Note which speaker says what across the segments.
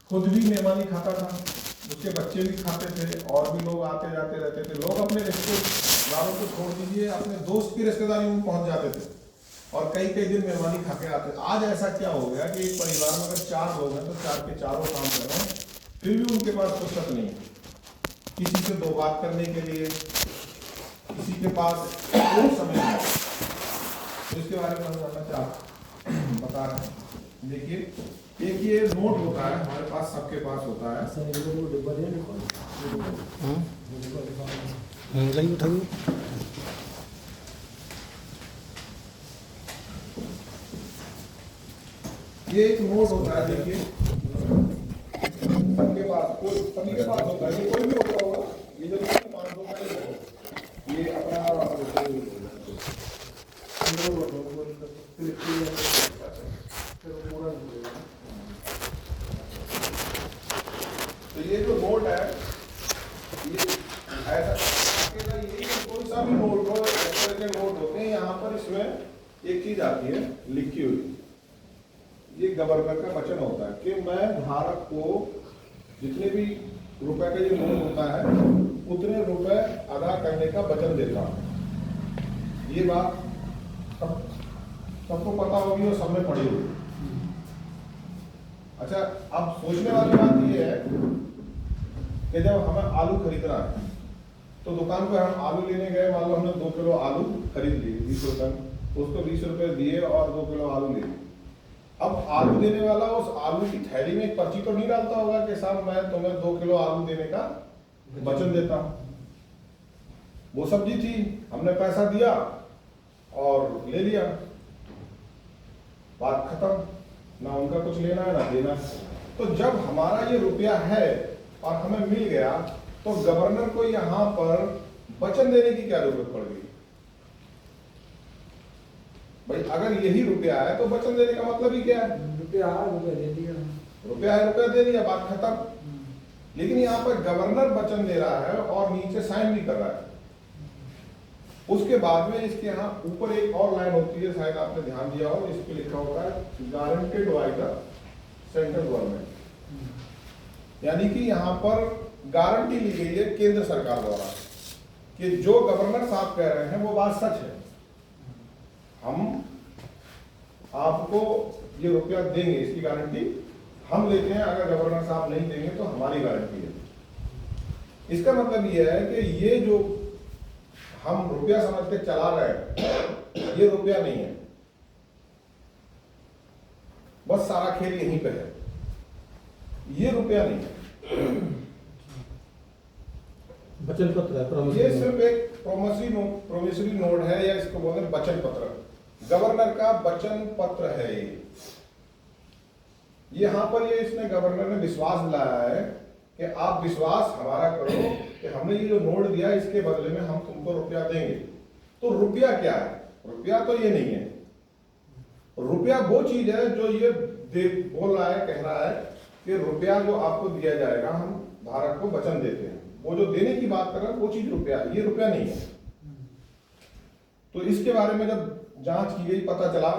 Speaker 1: खुद भी मेहमानी खाता था, उसके बच्चे भी खाते थे और भी लोग आते जाते रहते थे। लोग अपने रिश्तेदारों को छोड़ दीजिए, अपने दोस्त की रिश्तेदारी में पहुंच जाते थे और कई कई दिन मेहमानी खा के आते थे। आज ऐसा क्या हो गया कि एक परिवार में अगर 4 लोग हैं तो 4 के चारों काम कर रहे हैं, फिर भी उनके पास फुर्सत नहीं है किसी से दो बात करने के लिए, किसी के पास कोई समय नहीं। तो इसके बारे में हम बता रहे हैं। देखिए, एक ये नोट होता है हमारे पास, सबके पास होता है। ये एक नोट होता है, देखिए सबके पास, कोई सभी के पास होता है, ये कोई भी होता होगा। ये जो 500 का ये अपना तो ये जो नोट है, ये ऐसा ये कोई सा भी नोट हो, ऐसे के नोट होते हैं। यहाँ पर इसमें एक चीज आती है लिखी हुई, ये गवर्नर का वचन होता है कि मैं धारक को जितने भी रुपए का ये नोट होता है उतने रुपए अदा करने का वचन देता हूँ। ये बात सबको पता होगी और सबने पढ़ी होगी। अच्छा, अब सोचने वाली बात ये है कि जब हमें आलू खरीदना है तो दुकान पर हम आलू लेने गए, मान लो हमने 2 किलो आलू खरीद लिए 20 रुपए, उसको 20 रुपए दिए और 2 किलो आलू ले लिए। अब आलू देने वाला उस आलू की थैली में एक पर्ची तो नहीं डालता होगा कि साहब मैं तुम्हें 2 किलो आलू देने का वचन देता हूं। वो सब्जी थी, हमने पैसा दिया और ले लिया, बात खत्म, ना उनका कुछ लेना है ना देना है। तो जब हमारा ये रुपया है और हमें मिल गया तो गवर्नर को यहां पर वचन देने की क्या जरूरत पड़ गई? भाई अगर यही रुपया है तो वचन देने का मतलब ही क्या है?
Speaker 2: रुपया दे दिया,
Speaker 1: रुपया है, रुपया दे दिया, बात खत्म। लेकिन यहाँ पर गवर्नर वचन दे रहा है और नीचे साइन भी कर रहा है। उसके बाद में इसके यहाँ ऊपर एक और लाइन होती है, शायद आपने ध्यान दिया हो, इस पे लिखा होता है guaranteed by the central government, यानी कि यहाँ पर गारंटी ली गई है केंद्र सरकार द्वारा कि जो गवर्नर साहब कह रहे हैं वो बात सच है। हम आपको ये रुपया देंगे, इसकी गारंटी हम लेते हैं। अगर गवर्नर साहब नहीं देंगे तो हमारी गारंटी है। इसका मतलब ये है कि ये जो हम रुपया समझ के चला रहे हैं ये रुपया नहीं है, बस सारा खेल यहीं पे है, ये रुपया नहीं है,
Speaker 2: वचन पत्र है।
Speaker 1: ये सिर्फ एक प्रोमिसरी नोट है, या इसको बोलते हैं वचन पत्र। गवर्नर का वचन पत्र है ये। यहां पर ये इसने गवर्नर ने विश्वास दिलाया है कि आप विश्वास हमारा करो कि हमने ये जो नोट दिया इसके बदले में हम तुमको रुपया देंगे। तो रुपया क्या है? रुपया तो ये नहीं है। रुपया वो चीज है जो ये बोल रहा है, कह रहा है कि रुपया जो आपको दिया जाएगा हम धारक को वचन देते हैं। वो जो देने की बात कर रहा है वो चीज रुपया है, ये रुपया नहीं है। तो इसके बारे में जब जांच की गई, पता चला,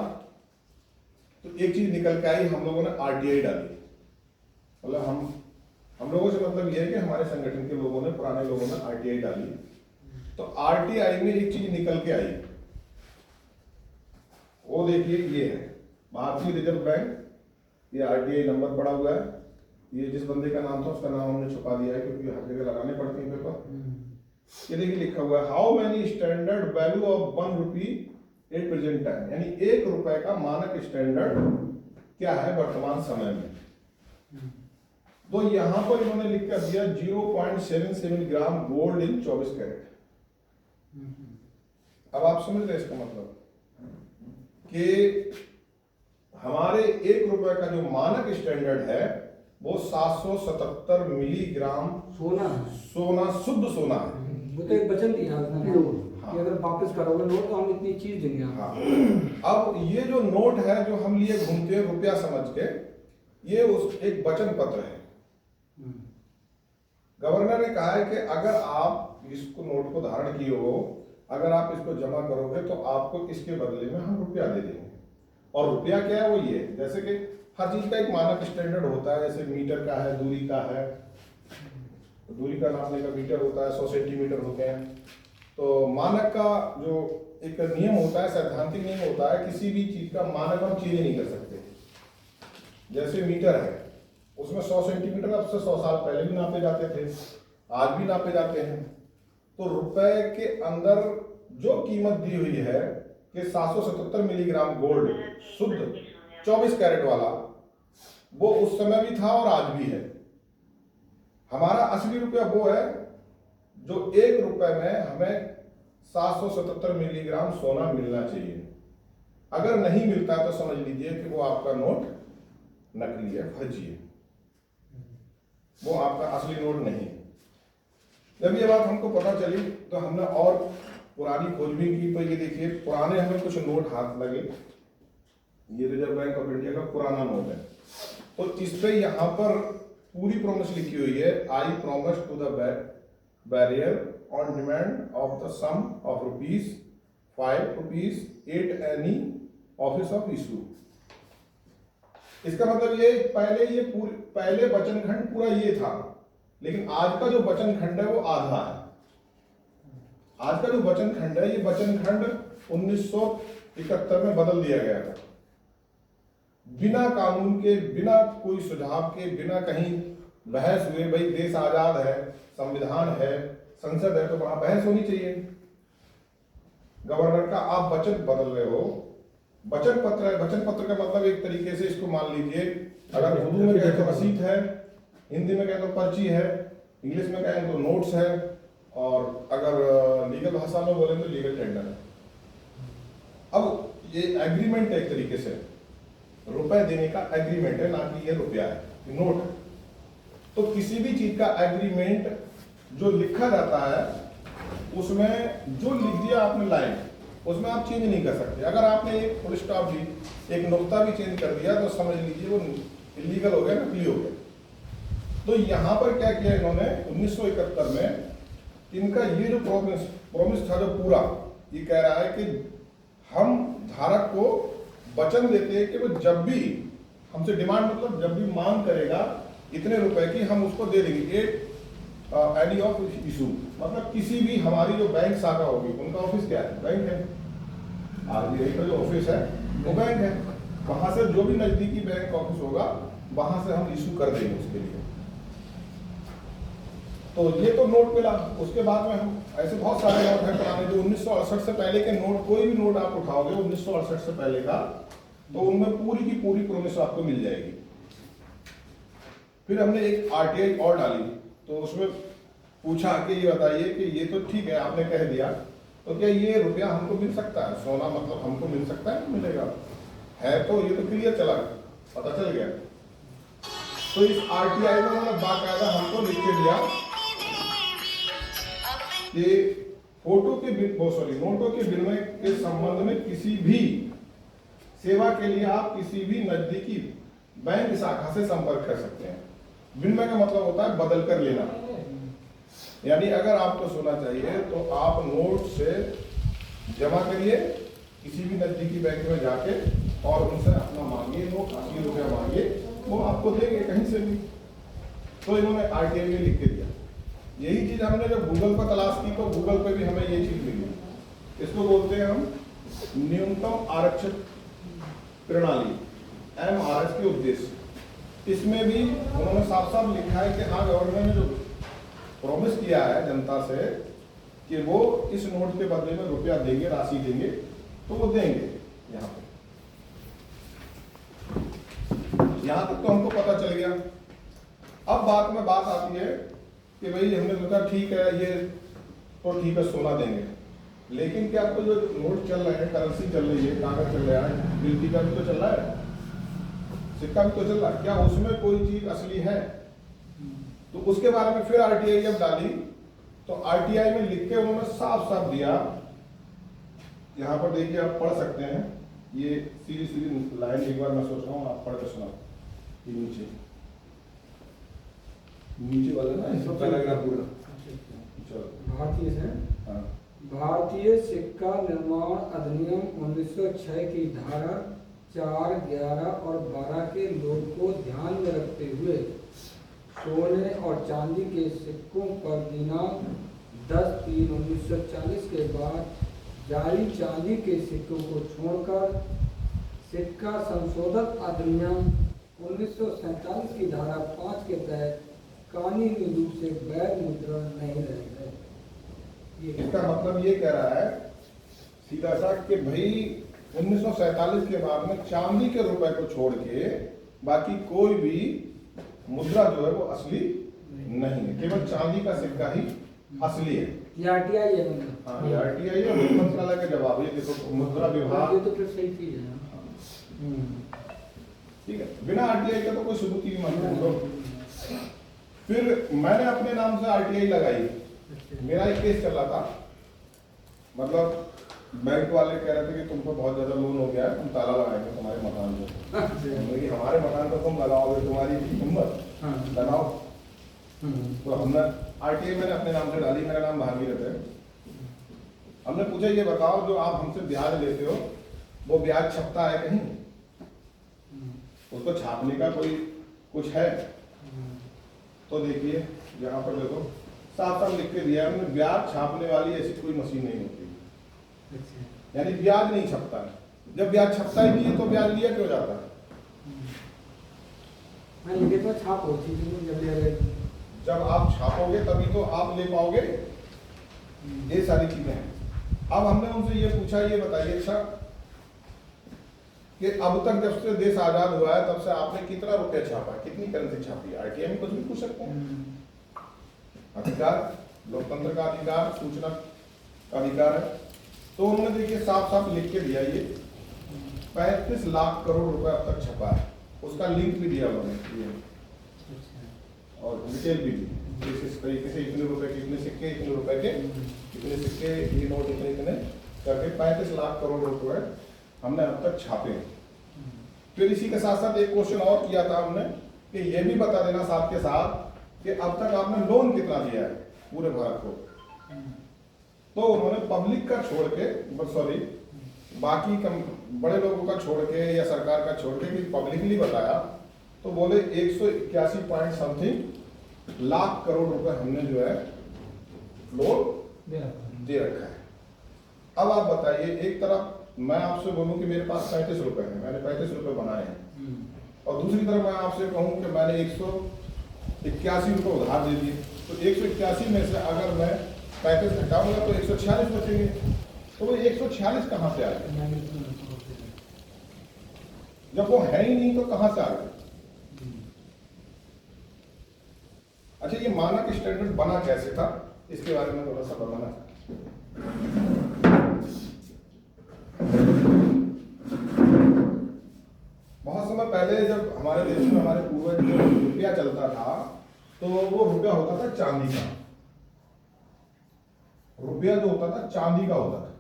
Speaker 1: तो एक चीज निकल के आई, हम लोगों ने आरटीआई डाली। मतलब हम लोगों से मतलब यह है कि हमारे संगठन के लोगों ने, पुराने लोगों ने आरटीआई डाली। तो आरटीआई में एक चीज निकल के आई, वो देखिए, ये है भारतीय रिजर्व बैंक। ये आरटीआई नंबर पड़ा हुआ है। ये जिस बंदे का नाम था उसका नाम हमने छुपा दिया है क्योंकि हर जगह लगाने पड़ते हैं पेपर। ये देखिए लिखा हुआ है, how many standard value of 1 rupee at present time, यानी 1 रुपए का मानक स्टैंडर्ड क्या है वर्तमान समय में। तो यहां पर इन्होंने लिख कर दिया 0.77 ग्राम गोल्ड इन 24 कैरेट। अब आप समझ रहे इसका मतलब कि हमारे 1 रुपए का जो मानक स्टैंडर्ड है वो 777 मिलीग्राम सोना शुद्ध सोना है।
Speaker 2: वो तो एक वचन दिया कि अगर वापस करोगे नोट तो हम इतनी चीज देंगे।
Speaker 1: हाँ। अब ये जो नोट है जो हम लिए घूमते हैं रुपया समझ के, ये उस एक वचन पत्र है। गवर्नर ने कहा है कि अगर आप इसको नोट को धारण किए हो, अगर आप इसको जमा करोगे तो आपको इसके बदले में हम रुपया दे देंगे। और रुपया क्या है? वो ये, जैसे कि हर चीज का एक मानक स्टैंडर्ड होता है, जैसे मीटर का है, दूरी का है, तो दूरी का नापने का मीटर होता है, 100 सेंटीमीटर होते हैं। तो मानक का जो एक नियम होता है, सैद्धांतिक नियम होता है, किसी भी चीज का मानक हम चेंज नहीं कर सकते। जैसे मीटर है, उसमें 100 सेंटीमीटर अब से 100 साल पहले भी नापे जाते थे, आज भी नापे जाते हैं। तो रुपए के अंदर जो कीमत दी हुई है कि 777 मिलीग्राम गोल्ड शुद्ध 24 कैरेट वाला, वो उस समय भी था और आज भी है। हमारा असली रुपया वो है जो 1 रुपए में हमें 777 मिलीग्राम सोना मिलना चाहिए। अगर नहीं मिलता तो समझ लीजिए कि वो आपका नोट नकली है, फर्जी है, वो आपका असली नोट नहीं है। जब ये बात हमको पता चली तो हमने और पुरानी खोजबीन की। तो ये देखिए, पुराने हमें कुछ नोट हाथ लगे, ये रिजर्व बैंक ऑफ इंडिया का पुराना नोट है। तो इस पे यहाँ पर पूरी प्रॉमिस लिखी हुई है, I promise to the bearer on demand of the sum of ₹5 8 any office of issue. इसका मतलब ये पहले वचनखंड पूरा ये था, लेकिन आज का जो वचनखंड है वो आधा है। आज का जो वचनखंड है, ये वचनखंड 1971 में बदल दिया गया था, बिना कानून के, बिना कोई सुझाव के, बिना कहीं बहस हुए। भाई देश आजाद है, संविधान है, संसद है, तो वहां बहस होनी चाहिए। गवर्नर का आप वचन बदल रहे हो, वचन पत्र है। वचन पत्र का मतलब एक तरीके से इसको मान लीजिए, अगर उर्दू में कहें तो रसीद है, हिंदी में कहें तो पर्ची है, इंग्लिश में कहें तो नोट्स है, और अगर लीगल भाषा में बोलें तो लीगल टेंडर है। अब ये एग्रीमेंट है, एक तरीके से रुपए देने का एग्रीमेंट है, ना कि ये रुपया है, नोट। तो किसी भी चीज का एग्रीमेंट जो लिखा जाता है, उसमें जो लिख दिया आपने लाइन, उसमें आप चेंज नहीं कर सकते। अगर आपने एक फुल स्टॉप भी, एक नुक्ता भी चेंज कर दिया तो समझ लीजिए वो इलीगल हो गया, नकली हो गया। तो यहाँ पर क्या किया इन्होंने 1971 में, इनका ये जो प्रॉमिस था, जो पूरा ये कह रहा है कि हम धारक को वचन देते हैं कि वो जब भी हमसे डिमांड, मतलब जब भी मांग करेगा इतने रुपए की, हम उसको दे देंगे। एनी ऑफ इशू मतलब किसी भी हमारी जो बैंक शाखा होगी, उनका ऑफिस क्या है? बैंक है। आरबीआई का जो ऑफिस है वो बैंक है, वहां से जो भी नजदीकी बैंक ऑफिस होगा वहां से हम इशू कर देंगे उसके लिए। तो ये तो नोट मिला। उसके बाद में हम ऐसे बहुत सारे नोट हैं पुराने, जो 1968 से पहले के नोट, कोई भी नोट आप उठाओगे 1968 से पहले का, तो उनमें पूरी की पूरी प्रॉमिस आपको मिल जाएगी। फिर हमने एक आरटीआई और डाली, तो उसमें पूछा कि ये बताइए कि ये तो ठीक है, आपने कह दिया, तो क्या ये रुपया हमको मिल सकता है, सोना मतलब हमको मिल सकता है? मिलेगा है, तो ये तो क्लियर चला, पता चल गया। तो इस आरटीआई में उन्होंने बाकायदा हमको लिख के दिया कि नोटों के विनिमय के संबंध में किसी भी सेवा के लिए आप किसी भी नजदीकी बैंक शाखा से संपर्क कर सकते हैं। विनिमय का मतलब होता है बदल कर लेना, यानी अगर आपको सोना चाहिए तो आप नोट से जमा करिए किसी भी नजदीकी बैंक में जाके, और उनसे अपना मांगिए नोट, 80 रुपया मांगिए, वो आपको देंगे कहीं से भी। तो इन्होंने आरटीआई में लिख के दिया। यही चीज हमने जब गूगल पर तलाश की तो गूगल पे भी हमें ये चीज मिली। इसको बोलते हैं हम न्यूनतम आरक्षित प्रणाली, MRS के उद्देश्य। इसमें भी उन्होंने साफ साफ लिखा है कि हाँ, गवर्नमेंट ने जो प्रॉमिस किया है जनता से कि वो इस नोट के बदले में रुपया देंगे, राशि देंगे, तो वो देंगे। यहाँ तक तो हमको पता चल गया। अब बात आती है कि भाई हमने सोचा ठीक है, ये तो ठीक है, सोना देंगे, लेकिन क्या आपको जो नोट चल रहे हैं, करेंसी चल रही है, कागज चल रहा है, गिनती का भी तो चल रहा है, सिक्का भी तो चल रहा है, क्या उसमें कोई चीज असली है? तो उसके बारे में फिर आरटीआई जब डाली तो आरटीआई में लिख के उन्होंने साफ साफ दिया। यहाँ पर देखिए, आप पढ़ सकते हैं, ये सीधी लाइन एक बार मैं सोच रहा हूँ आप पढ़ कर सुनाओ। नीचे वाला ना, इसको पैराग्राफ पूरा
Speaker 2: भारतीय है।
Speaker 1: हाँ।
Speaker 2: भारतीय सिक्का निर्माण अधिनियम 1906 की धारा 4, 11 और 12 के लोड को ध्यान में रखते हुए सोने और चांदी के सिक्कों पर दिनांक 10/3/1940 के बाद जारी चांदी के सिक्कों को छोड़कर सिक्का संशोधन अधिनियम 1947 की धारा 5 के तहत कानूनी रूप से वैध मुद्रा नहीं रहेगा।
Speaker 1: इसका मतलब ये कह रहा है सीधा सा कि भाई 1947 के बाद में चांदी के रुपए को छोड़ के बाकी कोई भी मुद्रा जो है वो असली नहीं है, केवल चांदी का सिक्का ही असली है।
Speaker 2: ये आरटीआई है मतलब।
Speaker 1: हाँ, ये आरटीआई है, वित्त मंत्रालय का जवाब है। देखो मुद्रा विभाग,
Speaker 2: ये तो फिर सही चीज है।
Speaker 1: ठीक है, बिना आरटीआई का तो कोई सबूत ही नहीं। फिर मैंने अपने नाम से आरटीआई लगाई। मेरा एक केस चल रहा था, मतलब बैंक वाले कह रहे थे कि तुम पर बहुत ज्यादा लोन हो गया है, हम ताला लगाएंगे तुम्हारे मकान को। हमारे मकान पर तुम लगाओगे, तुम्हारी हिम्मत, लगाओ। तो हमने आरटीआई मैंने अपने नाम से डाली। मेरा नाम भागीरथ है। हमने पूछा ये बताओ जो आप हमसे ब्याज लेते हो वो ब्याज छपता है कहीं? उसको छापने का कोई कुछ है? तो देखिए यहाँ पर देखो साफ साफ लिख के दिया है हमने, ब्याज छापने वाली ऐसी कोई मशीन नहीं होती। यानी ब्याज नहीं छपता है। जब ब्याज छपता ही नहीं है तो ब्याज लिया क्यों जाता है?
Speaker 2: तो छाप होती है,
Speaker 1: जब आप छापोगे तभी तो आप ले पाओगे। ये सारी चीजें हैं। अब हमने उनसे ये पूछा, ये बताइए अच्छा कि अब तक जब से देश आजाद हुआ है तब से आपने कितना रुपया छापा है, कितनी करेंसी छापी है? आरटीआई में कुछ भी पूछ सकते हैं। अधिकार, लोकतंत्र का अधिकार, सूचना का अधिकार है। तो उन्होंने देखिए साफ साफ लिख के दिया, ये 35 लाख करोड़ रुपए अब तक छपा है। उसका लिंक भी दिया उन्होंने और डिटेल भी दी, इस तरीके से इतने रुपए के इतने सिक्के, इतने रुपए के इतने सिक्के, ये नोट इतने इतने करके 35 लाख करोड़ रुपए हमने अब तक छापे। फिर इसी के साथ साथ एक क्वेश्चन और किया था हमने कि ये भी बता देना साथ के साथ कि अब तक आपने लोन कितना दिया है पूरे भारत को। तो उन्होंने पब्लिक का छोड़ के, सॉरी बाकी बड़े लोगों का छोड़ के या सरकार का छोड़ के पब्लिकली बताया तो बोले 181 पॉइंट समथिंग लाख करोड़ रुपए हमने जो है लोन दे रखा है। अब आप बताइए, एक तरफ मैं आपसे बोलूं कि मेरे पास 35 रुपए हैं, मैंने 35 रुपए बनाए हैं, और दूसरी तरफ मैं आपसे कहूं कि मैंने 181 रुपए उधार दे दिए, तो 181 में से अगर मैं 35 घटाऊंगा तो 146 बचेंगे। तो वो 146 कहां से आएगा? जब वो है ही नहीं तो कहां से आएगा? अच्छा, ये मानक स्टैंडर्ड बना कैसे था, इसके बारे में थोड़ा सा बताना। बहुत समय पहले जब हमारे देश में हमारे पूर्वज जो रुपया चलता था तो वो रुपया होता था चांदी का। रुपया जो होता था चांदी का होता था,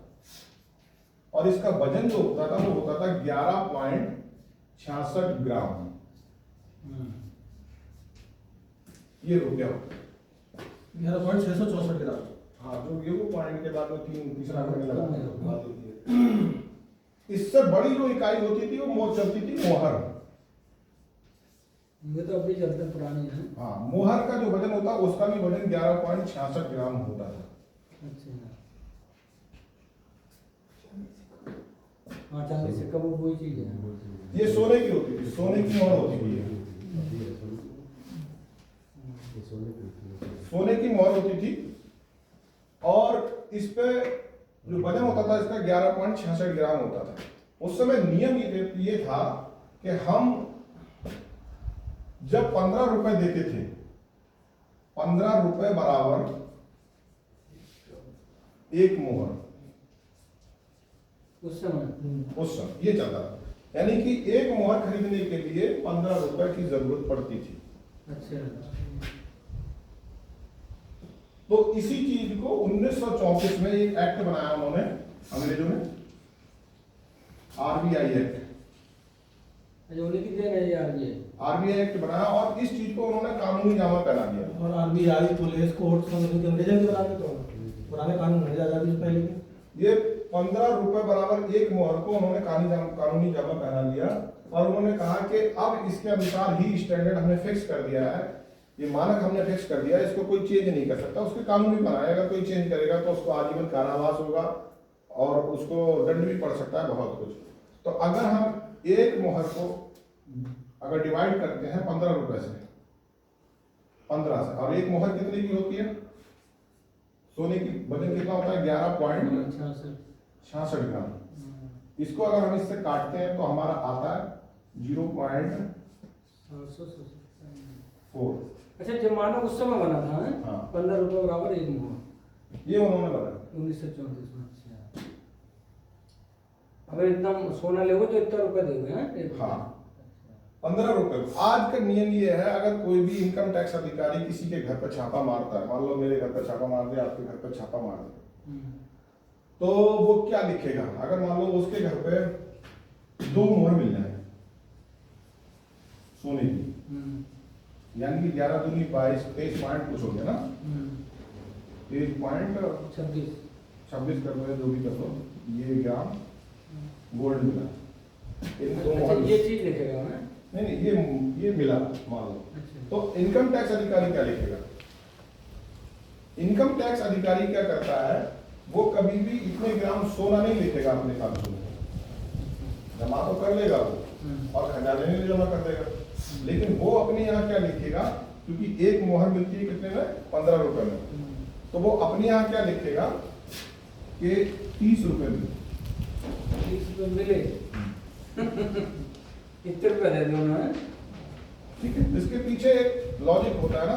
Speaker 1: और इसका वजन जो होता था वो होता था 11.66 ग्राम। ये रुपया होता है
Speaker 3: 11.664 ग्राम।
Speaker 1: हाँ, जो ये वो पॉइंट के बाद में तीसरा करने लगा। इससे बड़ी जो इकाई होती थी वो चलती थी मोहर।
Speaker 2: ये तो अभी चलते पुरानी है।
Speaker 1: हाँ, मोहर का जो वजन होता उसका भी वजन 11.66 ग्राम होता था।
Speaker 2: हाँ, चांदी सिक्का वो वही चीज है।
Speaker 1: ये सोने की होती थी, सोने की मोहर होती थी। सोने की मोहर होती थी और इस पे जो वजन होता था इसका 11.66 ग्राम होता था। उस समय नियम ये था कि हम जब 15 रुपए देते थे, 15 रुपए बराबर एक मोहर।
Speaker 2: उस समय
Speaker 1: ये चलता था, यानी कि एक मोहर खरीदने के लिए 15 रुपए की जरूरत पड़ती थी।
Speaker 2: अच्छा।
Speaker 1: तो इसी चीज को 1934 में एक एक्ट बनाया उन्होंने, अंग्रेजों ने, आरबीआई एक्ट। आरबीआई एक्ट बनाया और इस चीज को उन्होंने कानूनी जामा पहना दिया।
Speaker 3: और आरबीआई, पुलिस, कोर्ट, अंग्रेजों के बना के तो पुराने कानून नहीं, आजादी से पहले के।
Speaker 1: ये 15 रुपए बराबर एक मोहर को उन्होंने कानूनी जमा पहना लिया और उन्होंने कहा कि अब इसके अनुसार ही स्टैंडर्ड हमने फिक्स कर दिया है, ये मानक हमने फिक्स कर दिया है, इसको कोई चेंज नहीं कर सकता। उसके कानून भी बनाए, अगर कोई चेंज करेगा तो उसको आजीवन कारावास होगा और उसको दंड भी पड़ सकता है, बहुत कुछ। तो अगर हम एक मोहर को अगर डिवाइड करते हैं 15 रुपए से, 15 से, और एक मोहर कितने की होती है? सोने की वजन कितना होता है? 11.66 ग्राम। इसको अगर हम इससे काटते हैं तो हमारा आता है 0.4।
Speaker 2: अच्छा, जब मानक उस समय बना था,
Speaker 1: हाँ।
Speaker 2: 15 रुपए बराबर एक मोहर,
Speaker 1: ये उन्होंने बताया
Speaker 2: 1934 में। अच्छा, अगर इतना सोना लेगो तो इतना रुपए देंगे, हैं?
Speaker 1: हाँ, 15 रुपए। आज का नियम ये है, अगर कोई भी इनकम टैक्स अधिकारी किसी के घर पर छापा मारता है, मान लो मेरे घर पर छापा मार दिया, आपके घर पर छापा मार दिया, तो वो क्या लिखेगा? अगर मान लो उसके घर पे 2 मोहर मिल जाए सोने की, यानी कि 11 दूनी 22, 23 पॉइंट कुछ हो गया ना, 1.26 कर लो, जो भी कर लो, ये ग्राम गोल्ड मिला। इन दो
Speaker 2: अच्छा,
Speaker 1: मोहर,
Speaker 2: ये चीज लिखेगा ना?
Speaker 1: नहीं, ये मिला मान लो। तो इनकम टैक्स अधिकारी क्या लिखेगा? इनकम टैक्स अधिकारी क्या करता है, वो कभी भी इतने ग्राम सोना नहीं लिखेगा अपने कागजों में, जमा तो कर लेगा वो और खजाने में जमा कर देगा, लेकिन वो अपने यहाँ क्या लिखेगा, क्योंकि एक मोहर मिलती है कितने में? 15 रुपए में, तो वो अपने यहाँ क्या लिखेगा कि 30 रुपए में,
Speaker 2: 30 रुपए मिले। कितने रुपए दे दो ना?
Speaker 1: ठीक है। इसके पीछे एक लॉजिक होता है ना,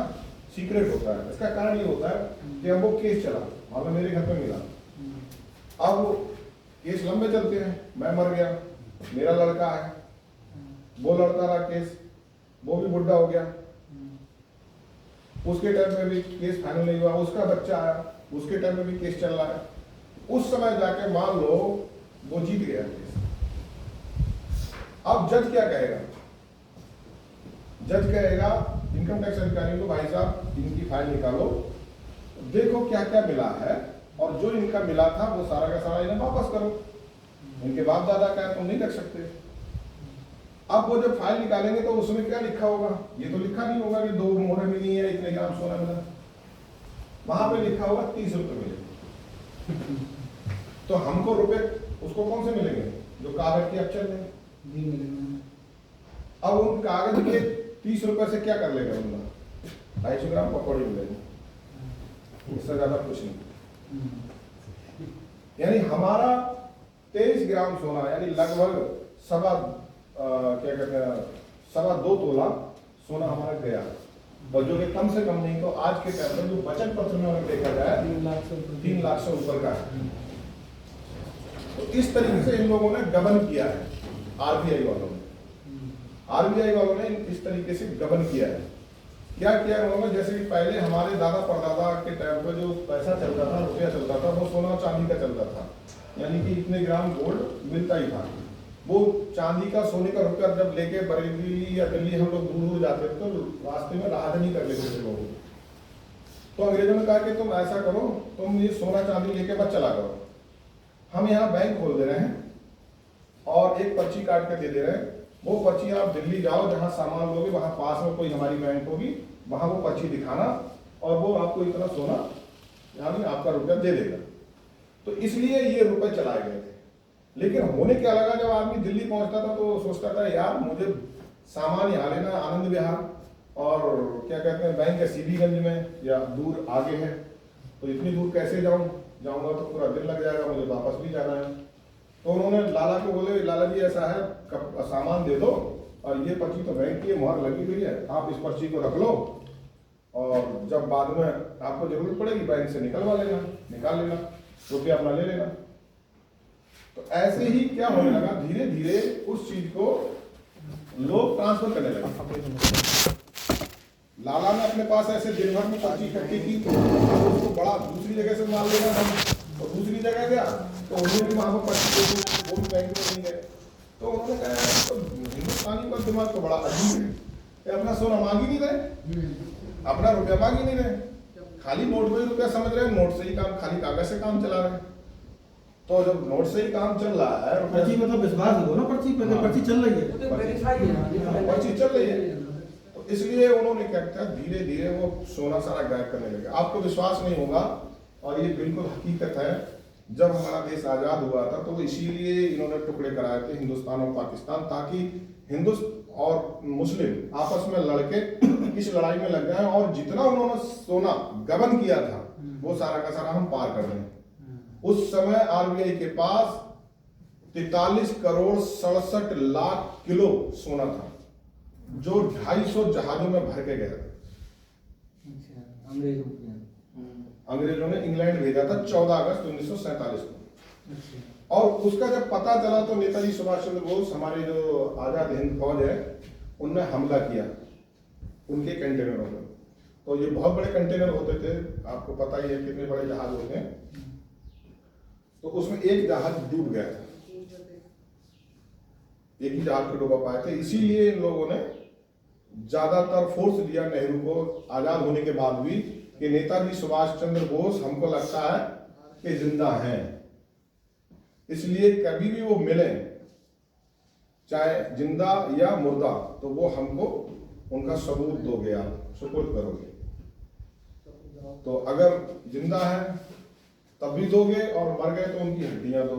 Speaker 1: सीक्रेट होता है। इसका कारण ये होता है कि अब वो केस चला, मान लो मेरे घर पे मिला, अब वो केस लंबे चलते हैं, मैं मर गया, मेरा लड़का है, वो लड़ता रहा केस, वो भी बुढ़ा हो गया, उसके टाइम में भी केस फाइनल नहीं हुआ, उसका बच्चा आया, उसके टाइम में भी केस चल रहा है, उस समय जाके मान लो वो जीत गया केस। अब जज क्या कहेगा? जज कहेगा इनकम टैक्स अधिकारी को, भाई साहब इनकी फाइल निकालो, देखो क्या क्या मिला है, और जो इनका मिला था वो सारा का सारा इन्हें वापस करो, इनके बाप दादा का है तुम नहीं रख सकते। अब वो जब फाइल निकालेंगे तो उसमें क्या लिखा होगा? ये तो लिखा नहीं होगा कि 2 मोहरें मिली है, इतने ग्राम सोना मिला, वहां पे लिखा होगा 30 रुपए मिले। तो हमको रुपए उसको कौन से मिलेंगे? जो कागज के अक्षर में। अब उन कागज के 30 रुपए से क्या कर लेगा बंदा? 250 ग्राम पकौड़े मिलेंगे, इससे ज्यादा कुछ नहीं। यानी हमारा 23 ग्राम सोना, यानी लगभग क्या कहते हैं 2.25 तोला सोना हमारा गया, और जो कि कम से कम नहीं तो आज के टाइम में जो बचत पत्र में अगर देखा जाए 3 लाख से ऊपर का है। तो इस तरीके से इन लोगों ने गबन किया है, आरबीआई वालों ने इस तरीके से गबन किया है। क्या किया उन्होंने? जैसे कि पहले हमारे दादा परदादा के टाइम पे जो पैसा चलता था, रुपया चलता था, वो सोना चांदी का चलता था, यानी कि इतने ग्राम गोल्ड मिलता ही था। वो चांदी का सोने का रुपया जब लेके बरेली या दिल्ली हम लोग दूर दूर जाते थे तो रास्ते में राहदनी कर लेते थे लोग। तो अंग्रेजों ने कहा कि तुम ऐसा करो, तुम ये सोना चांदी लेके मत चला करो, हम यहाँ बैंक खोल दे रहे हैं और एक पर्ची काट के दे दे रहे हैं, वो पर्ची आप दिल्ली जाओ, जहाँ सामान लोगे वहाँ पास में कोई हमारी बैंक होगी, वहाँ वो पर्ची दिखाना और वो आपको इतना सोना यानी आपका रुपया दे देगा। तो इसलिए ये रुपए चलाए गए थे। लेकिन होने क्या लगा, जब आदमी दिल्ली पहुंचता था तो सोचता था यार मुझे सामान यहाँ लेना आनंद विहार, और क्या कहते हैं बैंक है सीबीगंज में या दूर आगे है, तो इतनी दूर कैसे जाऊंगा तो पूरा दिन लग जाएगा, मुझे वापस भी जाना है। तो उन्होंने लाला को बोले, लाला जी ऐसा है, सामान दे दो और ये पर्ची तो बैंक की मोहर लगी हुई है, आप इस पर्ची को रख लो और जब बाद में आपको जरूरत पड़ेगी बैंक से निकाल लेना, रुपया अपना ले लेना। तो ऐसे ही क्या होने लगा, धीरे धीरे उस चीज को लोग ट्रांसफर करने लगे। लाला ने अपने पास ऐसे दिन भर में पर्ची इकट्ठी की, उसको बड़ा दूसरी जगह से माल लेना था, और दूसरी जगह गया तो उन्होंने भी वहां पर पर्ची देखी, वो भी बैंक में नहीं गए। तो उन्होंने कहा तो हिंदुस्तानी का दिमाग तो बड़ा अजीब है, अपना सोना मांग ही नहीं रहे, अपना रुपया मांग ही नहीं रहे, खाली नोट में ही रुपया समझ रहे हैं, नोट से ही काम, खाली कागज से काम चला रहे हैं। तो जब नोट से ही काम चल रहा है,
Speaker 3: पर्ची मतलब विश्वास दो ना, पर्ची पहले
Speaker 1: हाँ।
Speaker 3: पर्ची चल रही है।
Speaker 2: वो तो वेरीफाई है,
Speaker 1: पर्ची चल रही है। तो इसलिए उन्होंने क्या किया, धीरे धीरे वो सोना सारा गायब करने लगे। आपको विश्वास नहीं होगा, और ये बिल्कुल हकीकत है, जब हमारा देश आज़ाद हुआ था तो वो इसीलिए इन्होंने टुकड़े कराए थे हिंदुस्तान और पाकिस्तान, ताकि हिंदुस्तान और मुस्लिम आपस में लड़के इस लड़ाई में लग जाए, और जितना उन्होंने सोना गबन किया था वो सारा का सारा हम पार कर दें। उस समय आरबीआई के पास 43 करोड़ 67 लाख किलो सोना था, जो 250 जहाजों में भर के गया था। अंग्रेजों ने इंग्लैंड भेजा था 14 अगस्त 1947 को। और उसका जब पता चला तो नेताजी सुभाष चंद्र बोस, हमारे जो आजाद हिंद फौज है, उनने हमला किया उनके कंटेनरों में। तो ये बहुत बड़े कंटेनर होते थे, आपको पता ही है कितने बड़े जहाज होते हैं। तो उसमें एक जहाज डूब गया था, एक ही जहाज को डूबा पाए थे। इसीलिए इन लोगों ने ज्यादातर फोर्स दिया नेहरू को आजाद होने के बाद भी, कि नेताजी सुभाष चंद्र बोस हमको लगता है कि जिंदा हैं, इसलिए कभी भी वो मिले, चाहे जिंदा या मुर्दा, तो वो हमको उनका सबूत दोगे, आप सुपुर्द करोगे। तो अगर जिंदा है तब भी दोगे, और मर गए तो उनकी हड्डियां दो,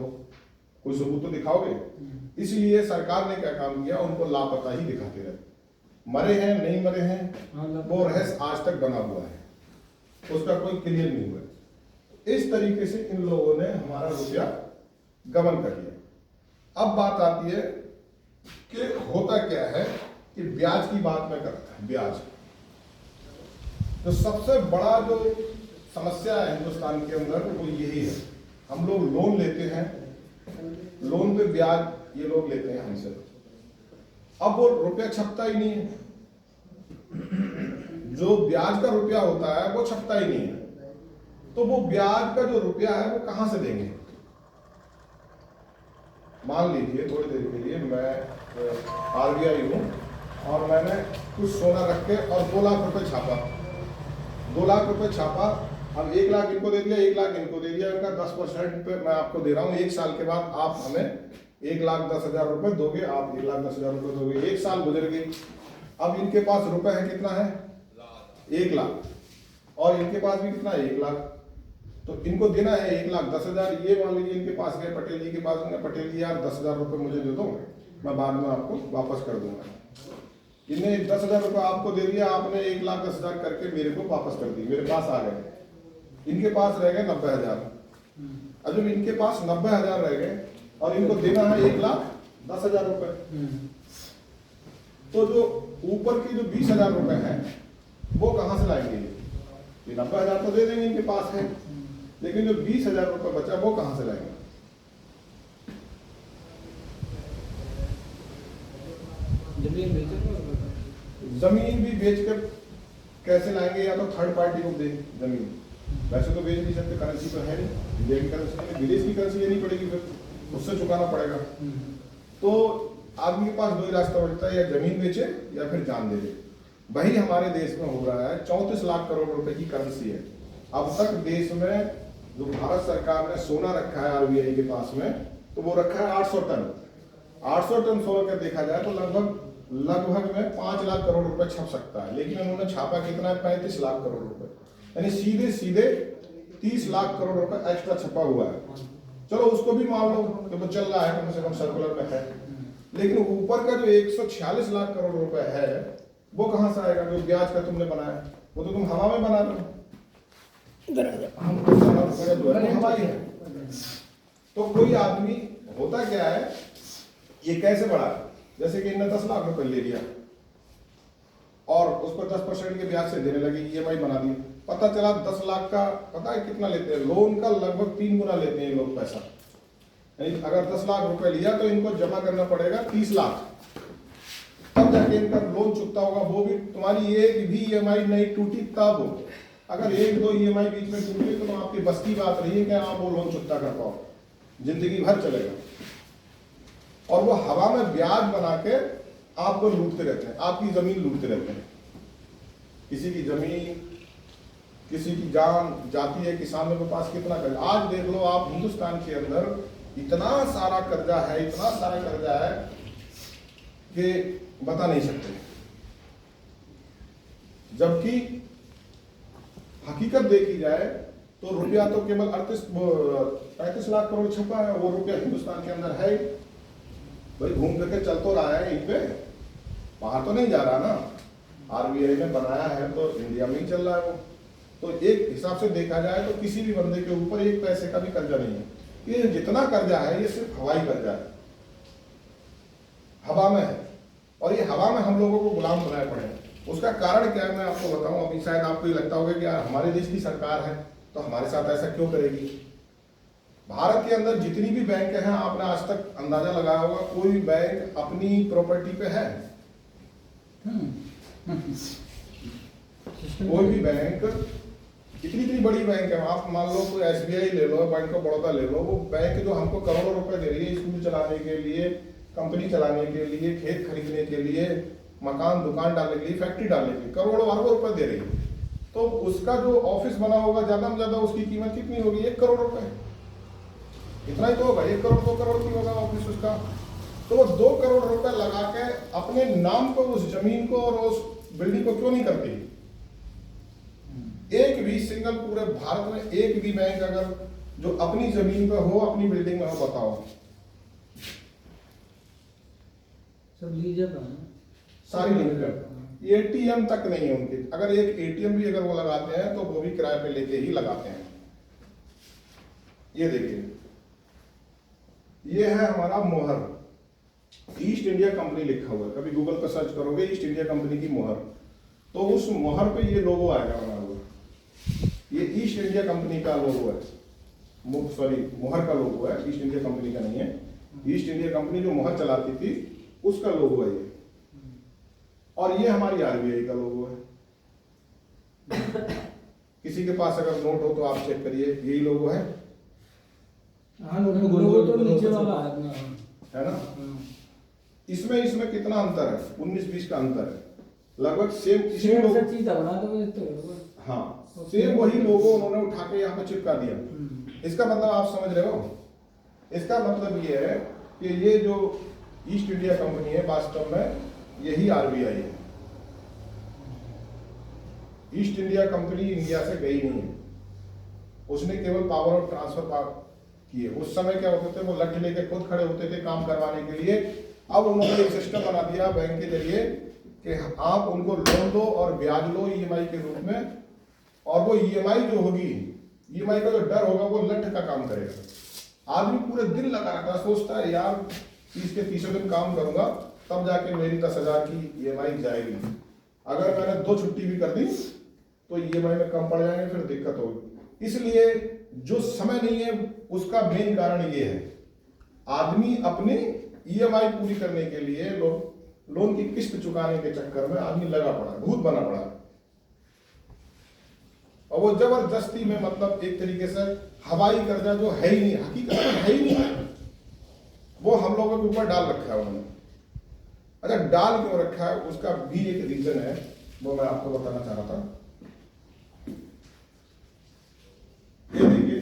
Speaker 1: कोई सबूत तो दिखाओगे। इसलिए सरकार ने क्या काम किया, उनको लापता ही दिखाते रहे। मरे हैं नहीं मरे हैं वो रहस्य आज तक बना हुआ है, उसका कोई क्लियर नहीं हुआ। इस तरीके से इन लोगों ने हमारा रुपया गबन कर लिया। अब बात आती है कि होता क्या है, कि ब्याज की बात में करता है। ब्याज तो सबसे बड़ा जो समस्या है हिंदुस्तान के अंदर, वो यही है। हम लोग लोन लेते हैं, लोन पे ब्याज ये लोग लेते हैं हमसे। अब वो रुपया छपता ही नहीं है, जो ब्याज का रुपया होता है वो छपता ही नहीं है। तो वो ब्याज का जो रुपया है वो कहां से देंगे। मान लीजिए थोड़ी देर के लिए मैं आरबीआई हूं, और मैंने कुछ सोना रख के और 2 लाख रुपए छापा, 2 लाख रुपए छापा। अब 1 लाख इनको दे दिया, 1 लाख इनको दे दिया, इनका 10% पे मैं आपको दे रहा हूँ। 1 साल के बाद आप हमें 1,10,000 रुपए दोगे, आप 1,10,000 रुपए दोगे। 1 साल गुजर गई, अब इनके पास रुपए है कितना है, 1 लाख, और इनके पास भी कितना है, 1 लाख। तो इनको देना है 1,10,000। ये मान लीजिए इनके पास गए पटेल जी के पास, उन्होंने पटेल जी यार 10,000 रुपये मुझे दे दो, मैं बाद में आपको वापस कर दूंगा। इन्हें 10,000 रुपये आपको दे दिया, आपने 1,10,000 करके मेरे को वापस कर दी, मेरे पास आ गए। इनके पास रह गए 90,000। अब जब इनके पास 90,000 रह गए और इनको देना है 1,10,000 रुपये, तो जो ऊपर की जो 20,000 रुपये हैं वो कहाँ से लाएंगे। ये 90,000 तो दे देंगे, इनके पास है, लेकिन जो 20,000 रुपये बचा वो कहाँ से लाएंगे। जमीन भी बेचकर कैसे लाएंगे, या तो थर्ड पार्टी को दे जमीन। वैसे तो बेच नहीं सकते, करेंसी तो है नहीं, इंडिया की करेंसी नहीं, विदेश की करेंसी लेनी पड़ेगी, फिर उससे चुकाना पड़ेगा। तो आदमी के पास 2 ही रास्ता बचता है, या जमीन बेचे या फिर जान दे दे। वही हमारे देश में हो रहा है। 34 लाख करोड़ रुपए की करेंसी है। अब तक देश में जो भारत सरकार ने सोना रखा है आरबीआई के पास में, तो वो रखा है 800 टन। 800 टन सोना का देखा जाए तो लगभग में 5 लाख करोड़ रुपए छप सकता है, लेकिन उन्होंने छापा कितना है, 35 लाख करोड़ रुपए, यानी सीधे सीधे 30 लाख करोड़ रुपए एक्स्ट्रा छपा हुआ है। चलो उसको भी मान लो कि वो चल रहा है, कम से कम सर्कुलर में है, लेकिन ऊपर का जो 146 लाख करोड़ रुपए है वो कहां से आएगा। जो ब्याज का तुमने बनाया वो तो तुम हवा में बना लो, हवा ही है। तो कोई आदमी होता क्या है, ये कैसे बढ़ा, जैसे कि इन्होंने 10 लाख रुपए ले लिया और उस पर 10% के ब्याज से देने लगे, ईएमआई बना दी। पता चला 10 लाख का पता है कितना लेते हैं, लोन का लगभग 3 गुना लेते हैं ये लोग पैसा। यानी अगर 10 लाख रुपए लिया तो इनको जमा करना पड़ेगा 30 लाख, तब जाके इनका लोन चुकता होगा। वो भी तुम्हारी एक भी ईएमआई नहीं टूटी तब। अगर 1-2 ईएमआई बीच में टूटी तो आपकी बस की बात रही है कि आप वो लोन चुकता कर पाओ, जिंदगी भर चलेगा। और वो हवा में ब्याज बना के आपको लूटते रहते हैं, आपकी जमीन लूटते रहते हैं। किसी की जमीन, किसी की जान जाती है, किसानों के पास कितना कर्जा। आज देख लो आप, हिंदुस्तान के अंदर इतना सारा कर्जा है, इतना सारा कर्जा है कि बता नहीं सकते। जबकि हकीकत देखी जाए तो रुपया तो केवल 35 लाख करोड़ छपा है, वो रुपया हिंदुस्तान के अंदर है ही। भाई घूम करके चल तो रहा है यहीं पे, बाहर तो नहीं जा रहा ना। आरबीआई ने बनाया है तो इंडिया में ही चल रहा है वो। तो एक हिसाब से देखा जाए तो किसी भी बंदे के ऊपर एक पैसे का भी कर्जा नहीं है। ये जितना कर्जा है ये सिर्फ हवाई कर्जा है, हवा में है, और ये हवा में हम लोगों को गुलाम बनाए पड़े हैं। उसका कारण क्या है मैं आपको बताऊं। अभी शायद आपको ये लगता होगा कि यार हमारे देश की सरकार है तो हमारे साथ ऐसा क्यों करेगी। भारत के अंदर जितनी भी बैंक हैं, आपने आज तक अंदाजा लगाया होगा कोई भी बैंक अपनी प्रॉपर्टी पे है? कोई भी बैंक, इतनी बड़ी बैंक है, आप मान लो कोई एसबीआई ले लो, बैंक ऑफ बड़ौदा ले लो, वो बैंक जो हमको करोड़ों रुपए दे रही है स्कूल चलाने के लिए, कंपनी चलाने के लिए, खेत खरीदने के लिए, मकान दुकान डालने के लिए, फैक्ट्री डालने के लिए करोड़ों अरबों रुपए दे रही है। तो उसका जो ऑफिस बना होगा ज्यादा में ज्यादा उसकी कीमत कितनी होगी? 1 करोड़ रुपए, इतना ही तो होगा। 1 करोड़ 2 करोड़ की होगा ऑफिस उसका। तो वो 2 करोड़ रुपए लगा के अपने नाम को उस जमीन को और उस बिल्डिंग को क्यों नहीं करती? एक भी सिंगल पूरे भारत में एक भी बैंक अगर जो अपनी जमीन पे हो, अपनी बिल्डिंग में हो, बताओ।
Speaker 2: सब लीजिए का
Speaker 1: सारी लिमिटेड, एटीएम तक नहीं है उनके। अगर एक एटीएम भी अगर वो लगाते हैं तो वो भी किराए पे लेके ही लगाते हैं। ये देखिए, ये है हमारा मोहर, ईस्ट इंडिया कंपनी लिखा हुआ है। कभी गूगल पर सर्च करोगे ईस्ट इंडिया कंपनी की मोहर, तो उस मोहर पे ये लोगो आएगा बना हुआ। ये ईस्ट इंडिया कंपनी का लोगो है, सॉरी मोहर का लोगो है, ईस्ट इंडिया कंपनी का नहीं है। ईस्ट इंडिया कंपनी जो मोहर चलाती थी उसका लोगो है ये। और ये हमारी आरबीआई का लोगो है। किसी के पास अगर नोट हो तो आप चेक करिए, यही लोगो है।
Speaker 3: हाँ, नोट में
Speaker 2: लोगो तो नीचे वाला है अपना,
Speaker 1: है ना। इसमें कितना अंतर है? 19-20 का अंतर है लगभग। सेम इसी लोगो,
Speaker 2: चीज बना दो।
Speaker 1: हाँ सेम वही लोगो उन्होंने उठा के यहाँ पे चिपका दिया। इसका मतलब आप समझ रहे हो? इसका मतलब ये है कि ये जो ईस्ट इंडिया कंपनी है वास्तव में यही आरबीआई है। ईस्ट इंडिया कंपनी इंडिया से गई नहीं है, उसने केवल पावर ऑफ ट्रांसफर किए। उस समय क्या होते थे, वो लठ लेके खुद खड़े होते थे काम करवाने के लिए। अब उन्होंने एक सिस्टम बना दिया बैंक के जरिए कि आप उनको लोन दो और ब्याज लो ईएमआई के रूप में, और वो ईएमआई जो होगी, ईएमआई का जो डर होगा वो लठ का काम करेगा। आदमी पूरे दिन लगा रहता है, सोचता है यार 30 के 30 दिन काम करूंगा तब जाके मेरी 10,000 की ईएमआई जाएगी। अगर मैंने 2 छुट्टी भी कर दी तो ईएमआई में कम पड़ जाएंगे, फिर दिक्कत होगी। इसलिए जो समय नहीं है उसका मेन कारण ये है, आदमी अपनी ईएमआई पूरी करने के लिए लोन की किस्त चुकाने के चक्कर में आदमी लगा पड़ा, भूत बना पड़ा। और वो जबरदस्ती में, मतलब एक तरीके से हवाई कर्जा जो है ही नहीं, हकीकत में है ही नहीं, वो हम लोगों के ऊपर डाल रखा है उन्होंने। अच्छा, डाल क्यों रखा है उसका भी एक रीजन है, वो मैं आपको बताना चाह रहा था। ये देखिए,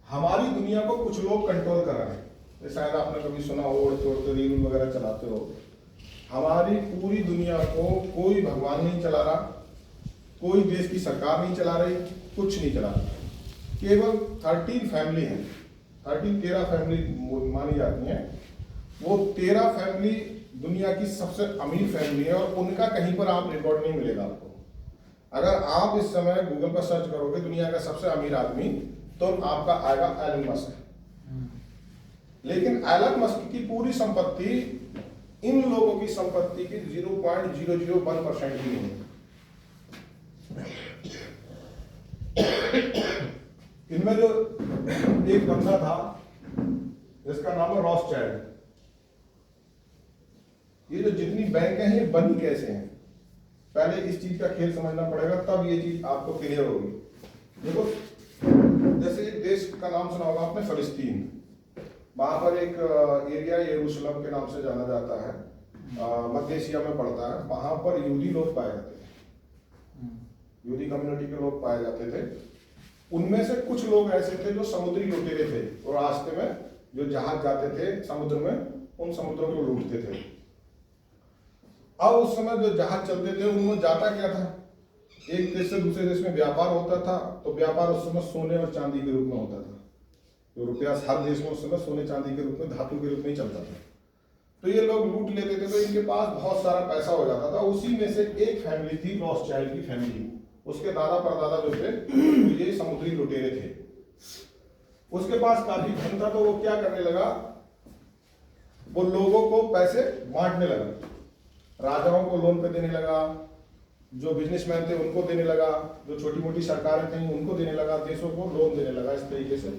Speaker 1: हमारी दुनिया को कुछ लोग कंट्रोल कर रहे हैं। शायद आपने कभी सुना हो, उड़ते उड़ते रील वगैरह चलाते हो। हमारी पूरी दुनिया को कोई भगवान नहीं चला रहा, कोई देश की सरकार नहीं चला रही, कुछ नहीं चला रहा। केवल 13 फैमिली हैं, 13 फैमिली मानी जाती हैं। वो 13 फैमिली दुनिया की सबसे अमीर फैमिली है, और उनका कहीं पर आप रिकॉर्ड नहीं मिलेगा आपको। अगर आप इस समय गूगल पर सर्च करोगे दुनिया का सबसे अमीर आदमी, तो आपका आएगा एलन मस्क। लेकिन एलन मस्क की पूरी संपत्ति इन लोगों की संपत्ति की 0.001% भी नहीं है। इनमें जो एक बंदा था जिसका नाम है रॉथस्चाइल्ड, ये जो जितनी बैंक हैं ये बनी कैसे हैं, पहले इस चीज का खेल समझना पड़ेगा, तब ये चीज आपको क्लियर होगी। देखो, जैसे एक देश का नाम सुना होगा आपने, फिलिस्तीन। वहां पर एक एरिया यरूशलेम के नाम से जाना जाता है, मध्य एशिया में पड़ता है। वहां पर यहूदी लोग पाए जाते हैं। यहूदी कम्युनिटी के लोग पाए जाते थे। उनमें से कुछ लोग ऐसे थे जो समुद्री लुटेरे थे और रास्ते में जो जहाज जाते थे समुद्र में, उन समुद्रों को लूटते थे। अब उस समय जो जहाज चलते थे उनमें जाता क्या था, एक देश से दूसरे देश में व्यापार होता था, तो व्यापार उस समय सोने और चांदी के रूप में होता था। तो रुपया हर देश में उस समय सोने चांदी के रूप में, धातु के रूप में ही चलता था। तो ये लोग लूट लेते थे, तो इनके पास बहुत सारा पैसा हो जाता था। उसी में से एक फैमिली थी रॉथस्चाइल्ड की फैमिली, उसके दादा परदादा जो थे तो ये समुद्री लुटेरे थे। उसके पास काफी धन था, तो वो क्या करने लगा, वो लोगों को पैसे बांटने लगा, राजाओं को लोन पे देने लगा, जो बिजनेसमैन थे उनको देने लगा, जो छोटी मोटी सरकारें थी उनको देने लगा, देशों को लोन देने लगा। इस तरीके से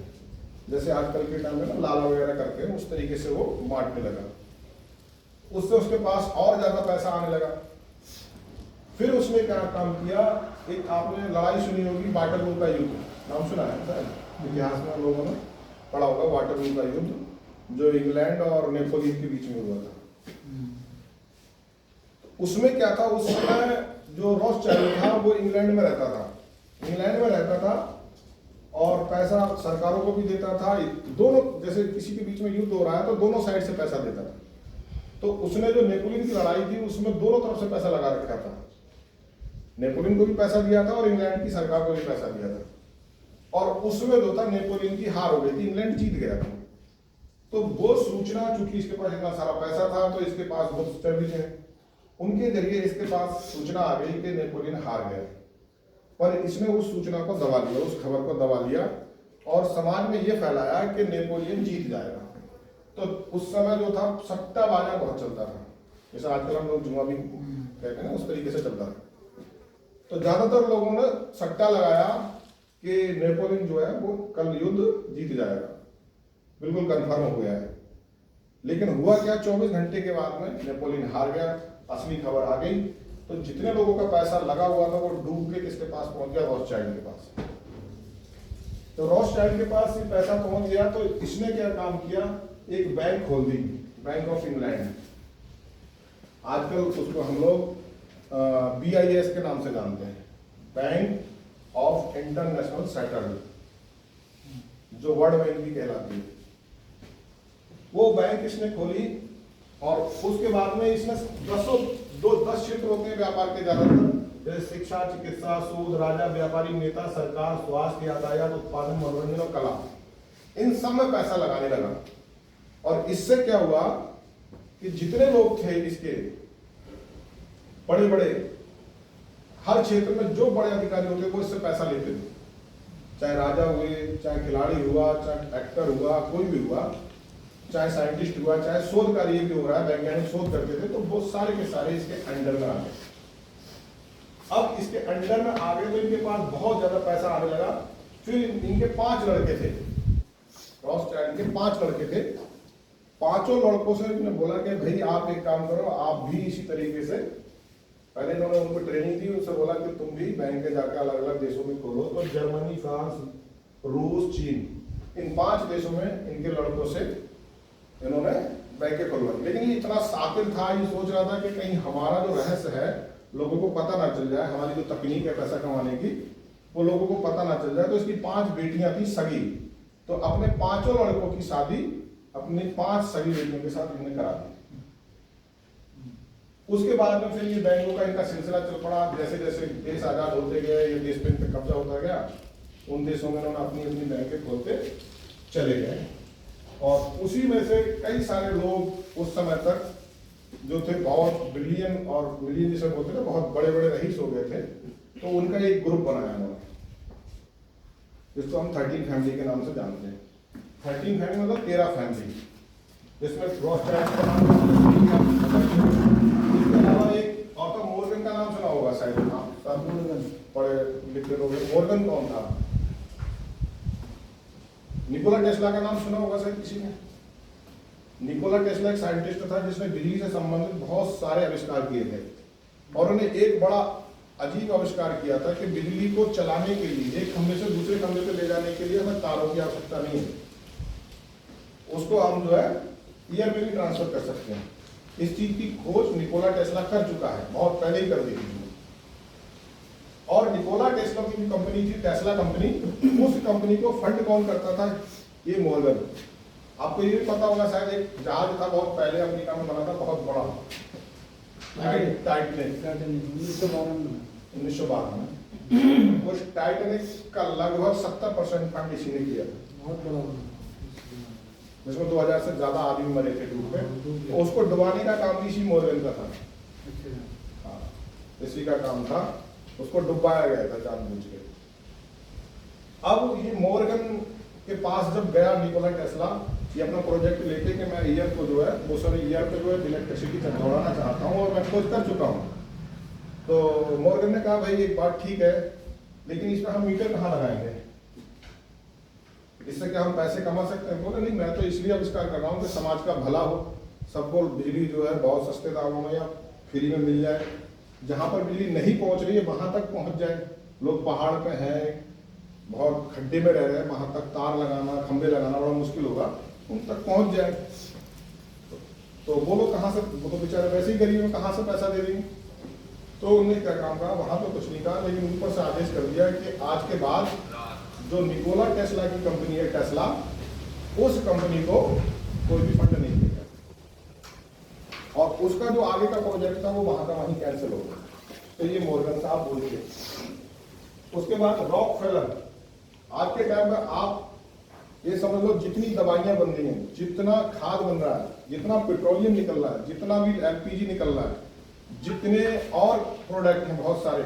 Speaker 1: जैसे आजकल के टाइम में ना लाला वगैरह करते हैं, उस तरीके से वो बांटने लगा। उससे उसके पास और ज्यादा पैसा आने लगा। फिर उसने क्या काम किया, एक आपने लड़ाई सुनी होगी वाटरलू का युद्ध, नाम सुना है सर इतिहास में, लोगों ने पढ़ा होगा वाटरलू का युद्ध, जो इंग्लैंड और नेपोलियन के बीच में हुआ था। उसमें क्या था, उस समय जो रॉथस्चाइल्ड था वो इंग्लैंड में रहता था, इंग्लैंड में रहता था और पैसा सरकारों को भी देता था। दोनों, जैसे किसी के बीच में युद्ध हो रहा है तो दोनों साइड से पैसा देता था। तो उसने जो नेपोलियन की लड़ाई थी उसमें दोनों तरफ से पैसा लगा रखा था, नेपोलियन को भी पैसा दिया था और इंग्लैंड की सरकार को भी पैसा दिया था। और उसमें जो था नेपोलियन की हार हो गई थी, इंग्लैंड जीत गया था। तो वो सूचना, चूंकि इसके पास इतना सारा पैसा था तो इसके पास बहुत सर्विस है, उनके जरिए इसके पास सूचना आ गई कि नेपोलियन हार गया। पर इसने उस सूचना को दबा लिया, उस खबर को दबा लिया और समाज में यह फैलाया कि नेपोलियन जीत जाएगा। तो उस समय जो था सट्टा बाजार बहुत चलता था, जैसे आजकल हम लोग जुआ भी कहते हैं ना, उस तरीके से चलता था। तो ज्यादातर लोगों ने सट्टा लगाया कि नेपोलियन जो है वो कल युद्ध जीत जाएगा, बिल्कुल कंफर्म हो गया है। लेकिन हुआ क्या, 24 घंटे के बाद में नेपोलियन हार गया, असली खबर आ गई। तो जितने लोगों का पैसा लगा हुआ था वो डूब के किसके पास पहुंच गया, रॉथस्चाइल्ड के पास। तो रॉथस्चाइल्ड के पास ये पैसा पहुंच गया तो इसने क्या काम किया, एक बैंक खोल दी, बैंक ऑफ इंग्लैंड। आजकल उसको हम लोग BIS के नाम से जानते हैं, बैंक ऑफ इंटरनेशनल सेटलमेंट, जो वर्ल्ड बैंक भी कहलाती है। वो बैंक इसने खोली और उसके बाद में इसने 10 क्षेत्र होते हैं व्यापार के ज्यादातर, जैसे शिक्षा, चिकित्सा, शोध, राजा, व्यापारी, नेता, सरकार, स्वास्थ्य, यातायात, उत्पादन, मनोरंजन और कला, इन सब में पैसा लगाने लगा। और इससे क्या हुआ कि जितने लोग थे इसके बड़े बड़े, हर क्षेत्र में जो बड़े अधिकारी होते वो इससे पैसा लेते थे, चाहे राजा हुए, चाहे खिलाड़ी हुआ, चाहे एक्टर हुआ, कोई भी हुआ, चाहे साइंटिस्ट हुआ, चाहे शोध कार्य भी हो रहा है, वैज्ञानिक शोध करते थे, तो वो सारे के सारे इसके अंडर में आ गए। अब इसके अंडर में आ गए तो इनके पास बहुत ज्यादा पैसा आने लगा। फिर इनके 5 लड़के थे, रॉथस्चाइल्ड के 5 लड़के थे। 5 लड़कों से इन्होंने बोला कि भाई आप एक काम करो, आप भी इसी तरीके से, पहले इन्होंने उनको ट्रेनिंग दी, उनसे बोला कि तुम भी बैंक जाकर अलग अलग देशों में खोलो। तो जर्मनी, फ्रांस, रूस, चीन, इन 5 देशों में इनके लड़कों से इन्होंने बैंकें खुलवाई। लेकिन ये इतना शातिर था, ये सोच रहा था कि कहीं हमारा जो रहस्य है लोगों को पता ना चल जाए, हमारी जो तकनीक है पैसा कमाने की वो लोगों को पता ना चल जाए। तो इसकी 5 बेटियां थी सगी, तो अपने 5 लड़कों की शादी अपनी 5 सगी बेटियों के साथ इन्होंने करा दी। उसके बाद में फिर ये बैंकों का इनका सिलसिला चल पड़ा। जैसे जैसे देश आजाद होते गए, ये देश पे इन पे कब्जा होता गया, उन देशों में उन्होंने अपनी अपनी बैंकें खोलते चले गए। और उसी में से कई सारे लोग उस समय तक जो थे बहुत बिलियन और मिलियन जिसे बोलते थे, बहुत बड़े बड़े रईस हो गए थे। तो उनका एक ग्रुप बनाया उन्होंने, जिसको हम 13 फैमिली के नाम से जानते हैं। 13 फैमिली मतलब 13 फैमिली, जिसमें रॉथस्चाइल्ड का नाम, इसके अलावा एक ऑर्थर मॉर्गन का नाम सुना होगा शायद, पढ़े लिखे लोग। मॉर्गन कौन था? निकोला टेस्ला का नाम सुना होगा शायद किसी ने। निकोला टेस्ला एक साइंटिस्ट था जिसने बिजली से संबंधित बहुत सारे आविष्कार किए थे। और उन्होंने एक बड़ा अजीब आविष्कार किया था कि बिजली को चलाने के लिए, एक खंभे से दूसरे खंभे पे ले जाने के लिए हमें तारों की आवश्यकता नहीं है, उसको हम जो है एयर में भी ट्रांसफर कर सकते हैं। इस चीज की खोज निकोला टेस्ला कर चुका है, बहुत पहले ही कर दी थी। और निकोला टेस्ला की जो कंपनी थी, टेस्ला कंपनी, उस कंपनी को फंड कौन करता था? ये मॉर्गन। आपको ये भी पता होगा शायद, एक जहाज था बहुत पहले अमेरिका में बना था, बहुत बड़ा, टाइटैनिक, 1912 में। उस टाइटैनिक का लगभग 70% फंड इसी ने किया था,
Speaker 2: बहुत बड़ा
Speaker 1: जिसमें 2000 से ज्यादा आदमी मरे थे डूब में। तो उसको डुबाने का काम भी इसी मॉर्गन का था। हाँ, इसी का काम था, उसको डुबाया गया था जानबूझ के। अब ये मॉर्गन के पास जब गया निकोला टेस्ला, ये अपना प्रोजेक्ट लेके कि मैं ईयर को जो है, वो सारे ईयर पे जो है इलेक्ट्रिसिटी दौड़ाना चाहता हूँ और मैं खोज कर चुका हूँ। तो मॉर्गन ने कहा भाई एक बात ठीक है, लेकिन इसमें हम मीटर कहाँ लगाएंगे, इससे क्या हम पैसे कमा सकते हैं? बोले नहीं, मैं तो इसलिए आविष्कार कर रहा हूँ कि समाज का भला हो, सबको बिजली जो है बहुत सस्ते दामों में या फ्री में मिल जाए, जहाँ पर बिजली नहीं पहुँच रही है वहाँ तक पहुँच जाए। लोग पहाड़ पे हैं, बहुत खड्डे में रह रहे हैं, वहाँ तक तार लगाना, खंभे लगाना बड़ा मुश्किल होगा, उन तक पहुँच जाए। तो वो लोग कहाँ से, वो तो बेचारे वैसे ही गरीब हैं, कहाँ से पैसा दे देंगे? तो उन्होंने क्या काम कहा, वहाँ तो कुछ नहीं कहा, लेकिन ऊपर से आदेश कर दिया कि आज के बाद जो निकोला टेस्ला की कंपनी है टेस्ला, उस कंपनी को कोई भी फंड नहीं देगा, और उसका जो आगे का प्रोजेक्ट था वो वहां का वहीं कैंसिल हो गया। तो ये मॉर्गन साहब बोल के। उसके बाद रॉकफेलर। आज के टाइम में आप ये समझ लो, जितनी दवाइयां बन रही हैं, जितना खाद बन रहा है, जितना पेट्रोलियम निकल रहा है, जितना भी एलपीजी निकल रहा है, जितने और प्रोडक्ट हैं बहुत सारे,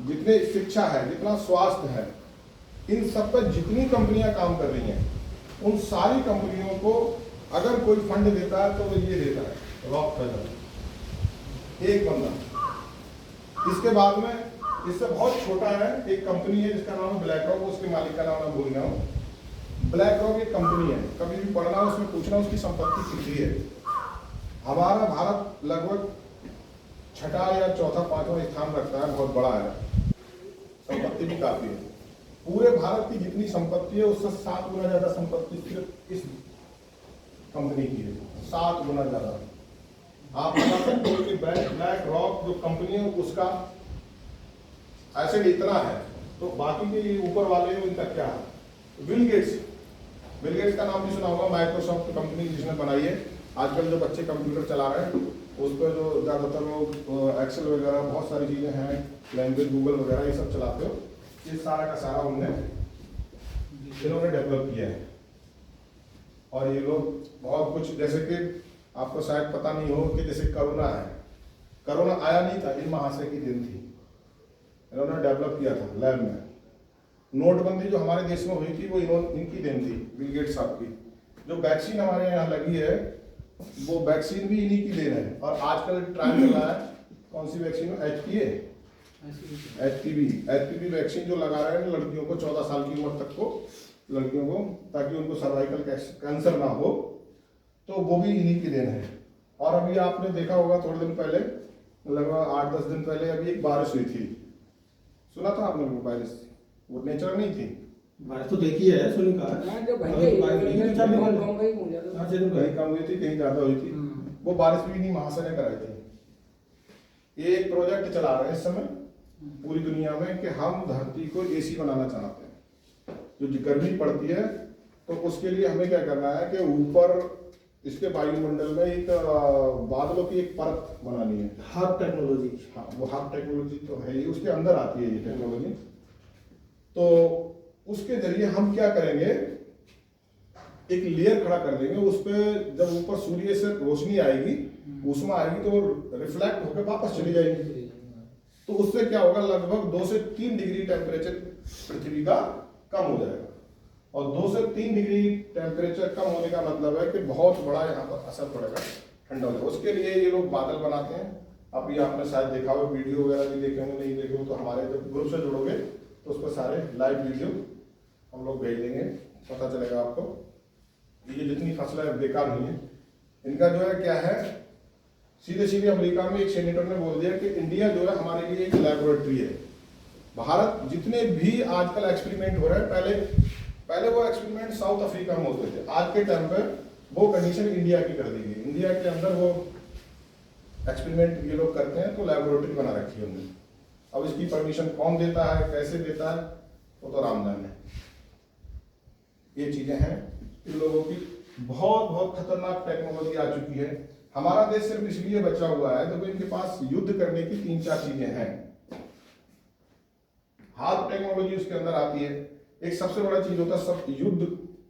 Speaker 1: जितने शिक्षा है, जितना स्वास्थ्य है, इन सब पर जितनी कंपनियां काम कर रही हैं, उन सारी कंपनियों को अगर कोई फंड देता है तो वो ये देता है, रॉकफेलर, एक बंदा। इसके बाद में इससे बहुत छोटा है एक कंपनी है जिसका नाम है ब्लैक रॉक, उसके मालिक का नाम मैं भूल गया हूँ। ब्लैक रॉक एक कंपनी है, कभी भी पढ़ना उसमें पूछना उसकी संपत्ति कितनी है। हमारा भारत लगभग छठा या चौथा पांचवा स्थान रखता है, बहुत बड़ा है, संपत्ति भी काफी है। पूरे भारत की जितनी संपत्ति है उससे 7 गुना ज्यादा संपत्ति सिर्फ इस कंपनी की है, 7 गुना ज्यादा। आप बता सकते हो कि ब्लैक रॉक जो कंपनी है उसका एसेट इतना है, तो बाकी के ऊपर वाले इनका क्या है? बिल गेट्स का नाम भी सुना होगा, माइक्रोसॉफ्ट कंपनी जिसने बनाई है। आजकल जो बच्चे कंप्यूटर चला रहे हैं उस पर जो ज़्यादातर लोग एक्सेल वगैरह बहुत सारी चीज़ें हैं, लैंग्वेज गूगल वगैरह ये सब चलाते हो, ये सारा का सारा इन्होंने डेवलप किया है। और ये लोग बहुत कुछ, जैसे कि आपको शायद पता नहीं हो कि जैसे कोरोना है, कोरोना आया नहीं था, इन महाशय की दिन थी, इन्होंने डेवलप किया था लैब में। नोटबंदी जो हमारे देश में हुई थी वो इनकी देन थी, बिल गेट्स साहब की। जो वैक्सीन हमारे यहाँ लगी है वो वैक्सीन भी इन्हीं की देन है। और आजकल ट्रायल चल रहा है, कौन सी वैक्सीन? एचपीवी वैक्सीन जो लगा रहे हैं लड़कियों को, 14 साल की उम्र तक को लड़कियों को, ताकि उनको सर्वाइकल कैंसर ना हो, तो वो भी इन्हीं की देन है। और अभी आपने देखा होगा थोड़े दिन पहले, लगभग 8-10 दिन पहले अभी एक बारिश हुई थी, सुना था आपने? वो बारिश वो नेचुरल नहीं थी,
Speaker 3: बारिश तो देखी है, सुनी कहा
Speaker 1: कहीं कम हुई थी, कहीं ज्यादा हुई थी। वो बारिश भी नहीं महाशय ने कराई थी। ये एक प्रोजेक्ट चला रहे हैं इस समय पूरी दुनिया में कि हम धरती को एसी बनाना चाहते हैं। जो गर्मी पड़ती है तो उसके लिए हमें क्या करना है कि ऊपर इसके वायुमंडल में एक बादलों की एक परत बनानी है।
Speaker 3: हाफ टेक्नोलॉजी,
Speaker 1: हाँ, वो हाफ टेक्नोलॉजी तो है ही, उसके अंदर आती है ये टेक्नोलॉजी। तो उसके जरिए हम क्या करेंगे, एक लेयर खड़ा कर देंगे, उस पर जब ऊपर सूर्य से रोशनी आएगी, ऊष्मा आएगी, तो रिफ्लेक्ट होकर वापस चली जाएगी। तो उससे क्या होगा, लगभग 2 से 3 डिग्री टेम्परेचर पृथ्वी का कम हो जाएगा। और 2 से 3 डिग्री टेम्परेचर कम होने का मतलब है कि बहुत बड़ा यहाँ पर असर पड़ेगा ठंडा होगा। उसके लिए ये लोग बादल बनाते हैं। अभी आपने शायद देखा हो, वीडियो वगैरह भी देखे होंगे, नहीं देखे हो तो हमारे जब ग्रुप से जुड़ोगे तो उस पर सारे लाइव वीडियो हम लोग भेज देंगे, पता चलेगा आपको। ये जितनी फसलें बेकार हुई हैं, इनका जो है क्या है, सीधे सीधे अमेरिका में एक सेनेटर ने बोल दिया कि इंडिया जो है हमारे लिए एक लैबोरेटरी है। भारत जितने भी आजकल एक्सपेरिमेंट हो रहे हैं, पहले वो एक्सपेरिमेंट साउथ अफ्रीका में होते थे, आज के टाइम पे वो कंडीशन इंडिया की कर दी गई। इंडिया के अंदर वो एक्सपेरिमेंट ये लोग करते हैं, तो लैबोरेटरी बना रखी है हमने। अब इसकी परमिशन कौन देता है, कैसे देता है, वो तो राम जाने। ये चीजें हैं इन लोगों की। बहुत बहुत खतरनाक टेक्नोलॉजी आ चुकी है। हमारा देश सिर्फ इसलिए बचा हुआ है तो इनके पास युद्ध करने की 3-4 चीजें हैं। हार्ड टेक्नोलॉजी उसके अंदर आती है। एक सबसे बड़ा चीज होता है, सब युद्ध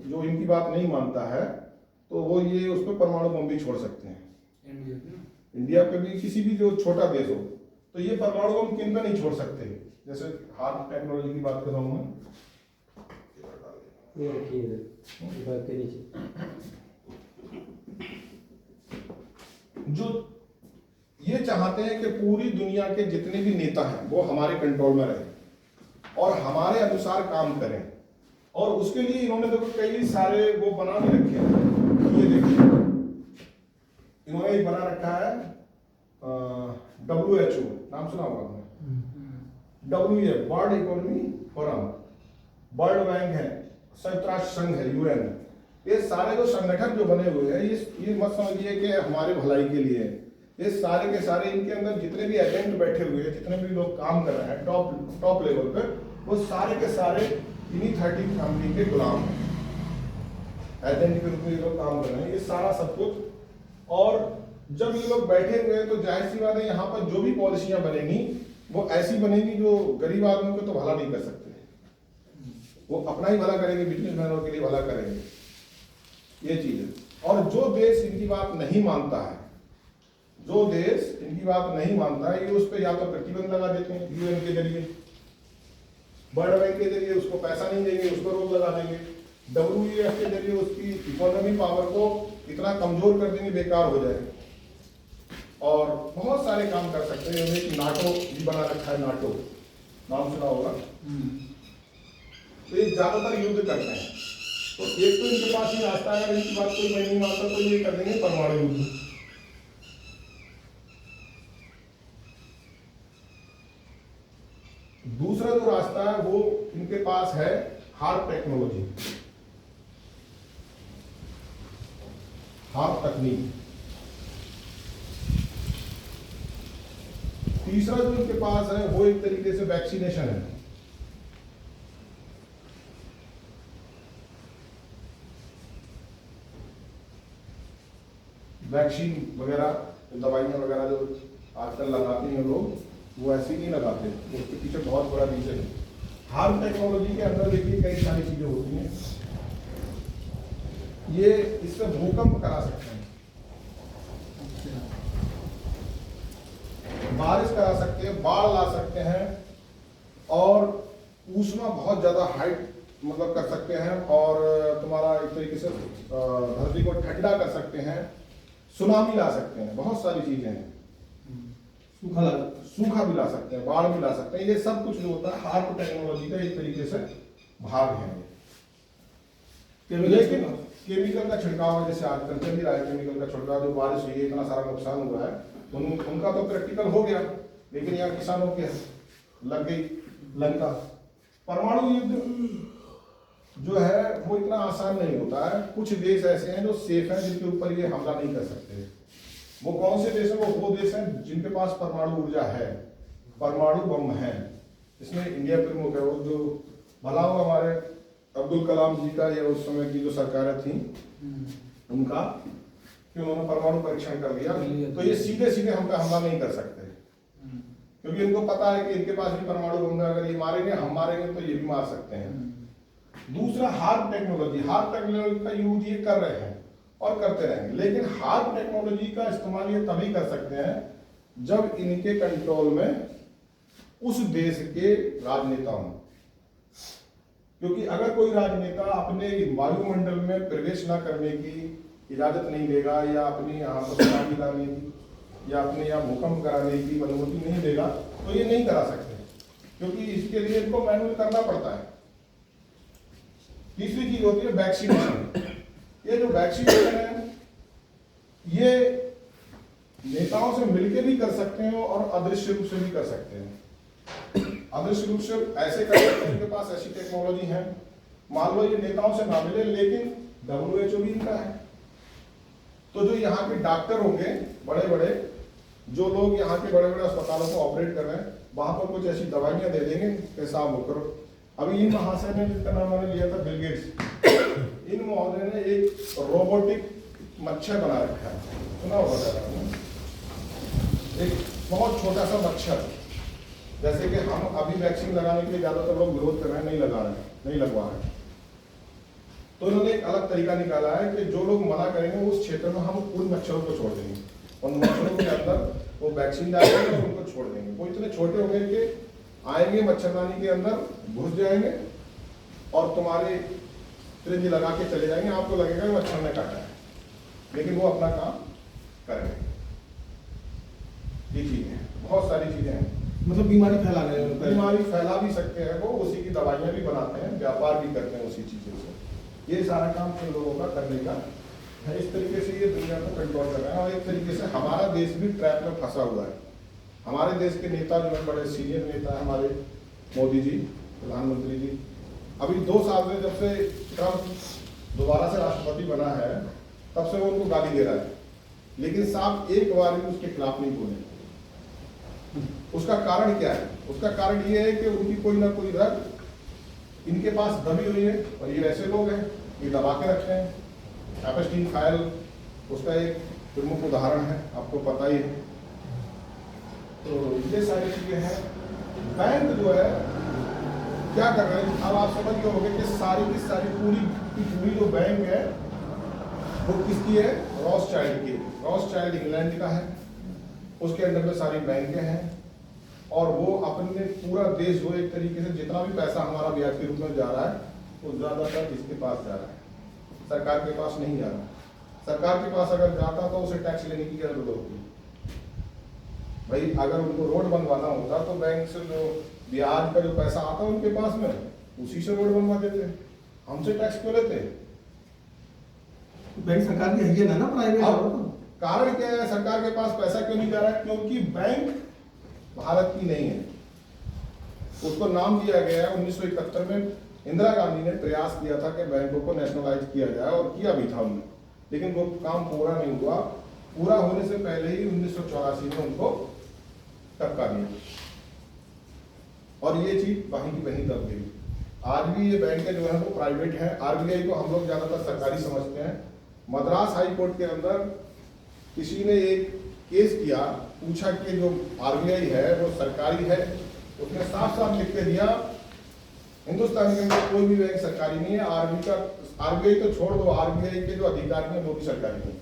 Speaker 1: जो इनकी बात नहीं मानता है तो वो ये उस पर परमाणु बम भी छोड़ सकते हैं। इंडिया पे भी किसी भी जो छोटा देश हो तो ये परमाणु बम किन पे नहीं छोड़ सकते। जैसे हार्ड टेक्नोलॉजी की बात कर रहा हूं मैं,
Speaker 3: ये रखिए इधर के नीचे।
Speaker 1: जो ये चाहते हैं कि पूरी दुनिया के जितने भी नेता हैं वो हमारे कंट्रोल में रहे और हमारे अनुसार काम करें। और उसके लिए इन्होंने देखो कई सारे वो बना भी रखे हैं। ये देखिए इन्होंने एक बना रखा है WHO, नाम सुना होगा आपने। WE world economy forum, world bank है, संयुक्त राष्ट्र संघ है, UN। ये सारे जो संगठन जो बने हुए हैं ये मत समझिए कि हमारे भलाई के लिए। ये सारे के सारे इनके अंदर जितने भी एजेंट बैठे हुए हैं, जितने भी लोग काम कर रहे हैं टॉप लेवल पे, वो सारे के सारे इन्हीं 13 फैमिली के गुलाम हैं। एजेंट के रूप में ये लोग काम कर रहे हैं, ये सारा सब कुछ। और जब ये लोग बैठे हुए हैं तो जाहिर सी बात है यहाँ पर जो भी पॉलिसियां बनेंगी वो ऐसी बनेगी जो गरीब आदमी को तो भला नहीं कर सकते। वो अपना ही भला करेंगे, बिजनेसमैनों के लिए भला करेंगे। ये चीज है। और जो देश इनकी बात नहीं मानता है, जो देश इनकी बात नहीं मानता है, ये उस पर या तो प्रतिबंध लगा देते हैं UN के जरिए, वर्ल्ड बैंक के जरिए उसको पैसा नहीं देंगे, उसको रोक लगा देंगे, WEF के जरिए उसकी इकोनॉमी पावर को इतना कमजोर कर देंगे बेकार हो जाए। और बहुत सारे काम कर सकते हैं। एक नाटो भी बना रखा है, नाटो नाम सुना होगा। तो ये ज्यादातर युद्ध करते हैं। तो एक तो इनके पास ही रास्ता है, अगर इनकी बात कोई नहीं मानता तो ये कर देंगे परमाणु युद्ध। दूसरा जो रास्ता है वो इनके पास है हार्ड टेक्नोलॉजी, हार्ड तकनीक। तीसरा जो इनके पास है वो एक तरीके से वैक्सीनेशन है। वैक्सीन वगैरह, दवाइयां वगैरह जो आजकल लगाते हैं लोग, वो ऐसे नहीं लगाते, उसके पीछे बहुत बड़ा रीजन है। हार्ड टेक्नोलॉजी के अंदर देखिए कई सारी चीजें होती हैं। ये इससे भूकंप करा सकते हैं, बारिश करा सकते हैं, बाढ़ ला सकते हैं, और ऊष्मा बहुत ज्यादा हाइट मतलब कर सकते हैं, और तुम्हारा एक तरीके से धरती को ठंडा कर सकते हैं, सुनामी ला सकते हैं, बहुत सारी चीजें हैं। सूखा भी ला सकते हैं, बाढ़ भी ला सकते हैं। ये सब कुछ जो होता है हार्ड टेक्नोलॉजी का एक तरीके से भाग है। लेकिन केमिकल का छिड़काव है, जैसे आजकल चल ही रहा है केमिकल का छिड़काव, जो बारिश हुई है, इतना सारा नुकसान हुआ है, उनका तो प्रैक्टिकल हो गया, लेकिन यहाँ किसानों के लग गई लंका। परमाणु युद्ध जो है वो इतना आसान नहीं होता है। कुछ देश ऐसे हैं जो सेफ हैं, जिनके ऊपर ये हमला नहीं कर सकते। वो कौन से देश हैं? वो देश हैं जिनके पास परमाणु ऊर्जा है, परमाणु बम है। इसमें इंडिया प्रमुख है। वो जो भला हो हमारे अब्दुल कलाम जी का या उस समय की जो सरकारें थी उनका, कि उन्होंने परमाणु परीक्षण कर लिया, तो ये सीधे सीधे हम पे हमला नहीं कर सकते, क्योंकि इनको पता है कि इनके पास भी परमाणु बम है, अगर ये मारेंगे हम मारेंगे तो ये भी मार सकते हैं। दूसरा हार्ड टेक्नोलॉजी का यूज ये कर रहे हैं और करते रहेंगे, लेकिन हार्ड टेक्नोलॉजी का इस्तेमाल ये तभी कर सकते हैं जब इनके कंट्रोल में उस देश के राजनेता हों। क्योंकि अगर कोई राजनेता अपने वायुमंडल में प्रवेश न करने की इजाजत नहीं देगा, या अपनी यहाँ पर सुनामी लाने की या अपने यहाँ भूकंप कराने की अनुमति नहीं देगा, तो ये नहीं करा सकते, क्योंकि इसके लिए इनको मैनुअल करना पड़ता है। तीसरी चीज होती है वैक्सीनेशन। ये जो वैक्सीनेशन है ये नेताओं से मिलकर भी कर सकते हैं और अदृश्य रूप से भी कर सकते हैं। अदृश्य रूप से ऐसे कर सकते हैं, इनके पास ऐसी टेक्नोलॉजी है। मान लो ये नेताओं से ना मिले, लेकिन WHO भी इनका है, तो जो यहाँ के डॉक्टर होंगे बड़े बड़े, जो लोग यहाँ के बड़े बड़े अस्पतालों को ऑपरेट कर रहे हैं, वहां पर कुछ ऐसी दवाइयां दे देंगे कि साहब वो करो। अभी इन महाशय ने, जिसका नाम मैंने लिया था बिल गेट्स, इन महोदय ने एक रोबोटिक मच्छर बना रखा है, सुना होगा शायद आपने। एक बहुत छोटा सा मच्छर, जैसे कि हम अभी वैक्सीन लगाने के लिए ज्यादातर लोग विरोध कर रहे हैं, नहीं लगा रहे हैं, नहीं लगवा रहे हैं, तो इन्होंने एक अलग तरीका निकाला है कि जो लोग मना करेंगे उस क्षेत्र में हम उन मच्छरों को छोड़ देंगे, उन मच्छरों के अंदर वो वैक्सीन डालेंगे और उनको छोड़ देंगे। वो इतने छोटे हो गए कि आएंगे मच्छरदानी के अंदर घुस जाएंगे और तुम्हारे सिरिंज लगा के चले जाएंगे, आपको लगेगा कि मच्छर ने काटा है, लेकिन वो अपना काम करेंगे। ये चीजें हैं, बहुत सारी चीजें हैं।
Speaker 4: मतलब बीमारी फैला रहे हैं,
Speaker 1: बीमारी फैला भी सकते हैं, वो उसी की दवाइयां भी बनाते हैं, व्यापार भी करते हैं उसी चीजों से। ये सारा काम इन लोगों का करने का है। इस तरीके से ये दुनिया को कंट्रोल कर रहे हैं और एक तरीके से हमारा देश भी ट्रैप में फंसा हुआ है। हमारे देश के नेता जो है, बड़े सीनियर नेता है हमारे, मोदी जी, प्रधानमंत्री जी, अभी 2 साल में जब से ट्रंप दोबारा से राष्ट्रपति बना है तब से वो उनको गाली दे रहा है, लेकिन साहब एक बार भी उसके खिलाफ नहीं बोले। उसका कारण क्या है? उसका कारण ये है कि उनकी कोई ना कोई रग इनके पास दबी हुई है, और ये ऐसे लोग हैं, ये दबा के रखते हैं। एपस्टीन फाइल उसका एक प्रमुख उदाहरण है, आपको पता ही है। तो ये सारी चीजें हैं। बैंक जो है क्या कर रहे हैं, अब आप समझ गए होंगे कि सारी की सारी पूरी की पूरी जो बैंक है वो किसकी है? रॉथस्चाइल्ड की। रॉथस्चाइल्ड इंग्लैंड का है, उसके अंदर में सारी बैंकें हैं, और वो अपने पूरा देश जो एक तरीके से जितना भी पैसा हमारा ब्याज के रूप में जा रहा है वो ज्यादातर इसके पास जा रहा है, सरकार के पास नहीं जा रहा। सरकार के पास अगर जाता तो उसे टैक्स लेने की क्या जरूरत होती? भाई अगर उनको रोड बनवाना होता तो बैंक से जो ब्याज का जो पैसा आता उनके पास में, उसी से रोड बनवा देते, हमसे टैक्स क्यों लेते?
Speaker 4: बैंक सरकार की है ना प्राइवेट।
Speaker 1: अब कारण क्या है सरकार के पास पैसा क्यों नहीं जा रहा है? क्योंकि बैंक भारत की नहीं है। उसको नाम दिया गया है 1971 में, इंदिरा गांधी ने प्रयास किया था कि बैंकों को नेशनलाइज किया जाए, और किया भी था उन्होंने, लेकिन वो काम पूरा नहीं हुआ। पूरा होने से पहले ही 1984 में उनको टपका दिया, और ये चीज वहीं की वहीं दब गई। आज भी ये बैंकें जो है वो प्राइवेट हैं। आरबीआई को हम लोग ज्यादातर सरकारी समझते हैं। मद्रास हाई कोर्ट के अंदर किसी ने एक केस किया, पूछा कि जो आरबीआई है वो सरकारी है। उसने साफ साफ लिख के दिया हिंदुस्तान के अंदर कोई भी बैंक सरकारी नहीं है। आरबीआई तो छोड़ दो, आरबीआई के जो अधिकारी हैं वो भी सरकारी नहीं।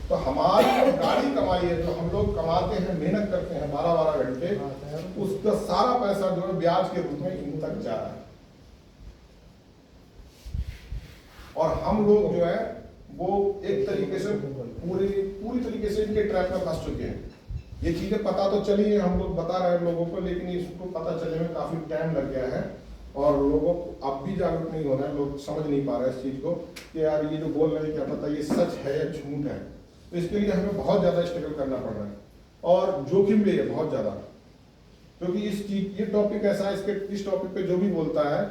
Speaker 1: तो हमारी जो गाड़ी कमाई है, जो हम लोग कमाते हैं, मेहनत करते हैं 12-12 घंटे, उसका सारा पैसा जो है ब्याज के रूप में इन तक जा रहा है, और हम लोग जो है वो एक तरीके से पूरी तरीके से इनके ट्रैप में फंस चुके हैं। ये चीजें पता तो चली है, हम लोग बता रहे हैं लोगों को, लेकिन इसको पता चलने में काफी टाइम लग गया है, और लोगों को अब भी जागरूक नहीं हो रहा है। लोग समझ नहीं पा रहे हैं इस चीज को कि यार ये जो बोल रहे हैं क्या पता ये सच है या झूठ है। तो इसके लिए हमें बहुत ज्यादा स्ट्रगल करना पड़ रहा है, और जोखिम भी है बहुत ज्यादा, क्योंकि ये टॉपिक ऐसा है, इस टॉपिक पे जो भी बोलता है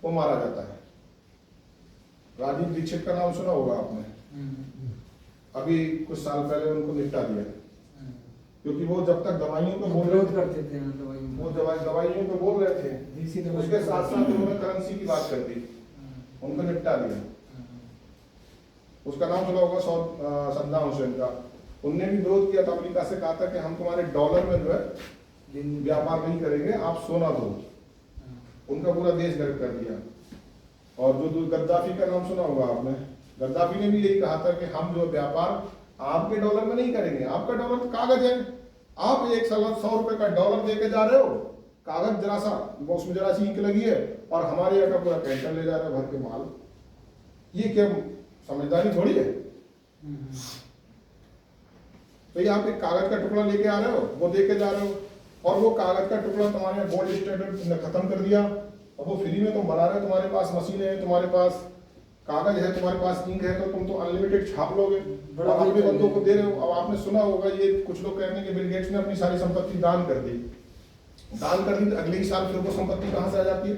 Speaker 1: वो मारा जाता है। राजीव दीक्षित का नाम सुना होगा आपने, अभी कुछ साल पहले उनको निपटा दिया, क्योंकि वो जब तक दवाइयों पे बोल रहे
Speaker 2: करते थे,
Speaker 1: वो दवाइयों पे बोल रहे थे, उसके साथ साथ उन्होंने करेंसी की बात कर दी, उनको निपटा दिया। उसका नाम सुना होगा सद्दाम हुसैन का। उनने भी विरोध किया था, अमेरिका से कहा था कि हम तुम्हारे डॉलर में जो है व्यापार नहीं करेंगे, आप सोना दो। उनका पूरा देश गर्क कर दिया। और जो गद्दाफी का नाम सुना होगा आपने, गद्दाफी ने भी यही कहा था कि हम जो व्यापार आपके डॉलर में नहीं करेंगे, आपका डॉलर तो कागज है, आप 100 रुपए का डॉलर लेके जा रहे हो, कागज जरा सा, उसमें जरा सी इंक लगी है, और हमारे यहाँ का पूरा कैंटर ले जा रहे हो भर के माल। ये क्या समझदारी थोड़ी है? तो ये आप एक कागज का टुकड़ा लेके आ रहे हो, वो दे के जा रहे हो, और वो कागज का टुकड़ा तुम्हारे गोल्ड स्टैंडर्ड ने खत्म कर दिया, और वो फ्री में तुम बना रहे हो। तुम्हारे पास मशीनें हैं, तुम्हारे पास कागज है, तुम्हारे पास इंक है, तो तुम तो अनलिमिटेड छाप लोगे और अपने बंदों को दे रहे हो। अब आपने सुना होगा ये कुछ लोग कहते हैं कि बिल गेट्स ने अपनी सारी संपत्ति दान कर दी। दान कर दी तो अगले ही साल फिर वो संपत्ति कहां से आ जाती है?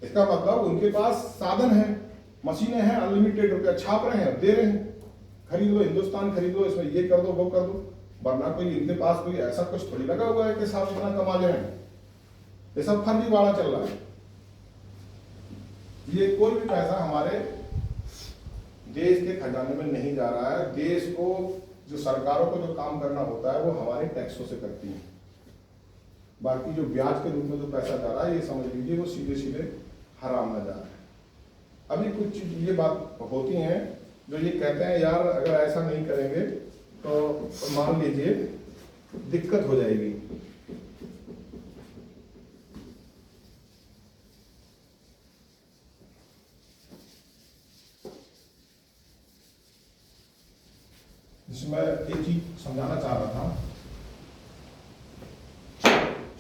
Speaker 1: इसका मतलब उनके पास साधन है, मशीनें हैं, अनलिमिटेड रुपया छाप रहे हैं, दे रहे हैं, खरीद लो हिंदुस्तान, खरीद लो, इसमें ये कर दो वो कर दो। वरना कोई इनके पास कोई ऐसा कुछ थोड़ी लगा हुआ है कि साहब इतना कमा ले रहे हैं। ये सब फर्जीवाड़ा चल रहा है। ये कोई भी पैसा हमारे देश के खजाने में नहीं जा रहा है। देश को जो सरकारों को जो काम करना होता है वो हमारे टैक्सों से करती है। बाकी जो ब्याज के रूप में जो पैसा जा रहा है ये समझ लीजिए वो सीधे सीधे हराम में जा रहा है। अभी कुछ ये बात होती हैं जो ये कहते हैं यार अगर ऐसा नहीं करेंगे तो मान लीजिए दिक्कत हो जाएगी। इसमें एक चीज समझाना चाह रहा था।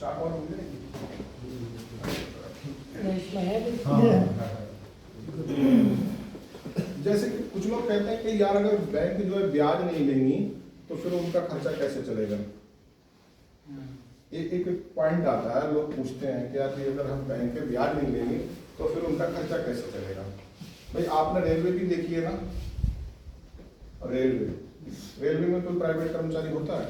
Speaker 1: चार और मुझे जैसे कि कुछ लोग कहते हैं कि यार अगर बैंक जो है ब्याज नहीं लेंगी तो फिर उनका खर्चा कैसे चलेगा। एक पॉइंट आता है, लोग पूछते हैं कि यार अगर हम बैंक के ब्याज नहीं लेंगे तो फिर उनका खर्चा कैसे चलेगा। भाई आपने रेलवे भी देखी है ना, रेलवे में कोई प्राइवेट कर्मचारी होता है?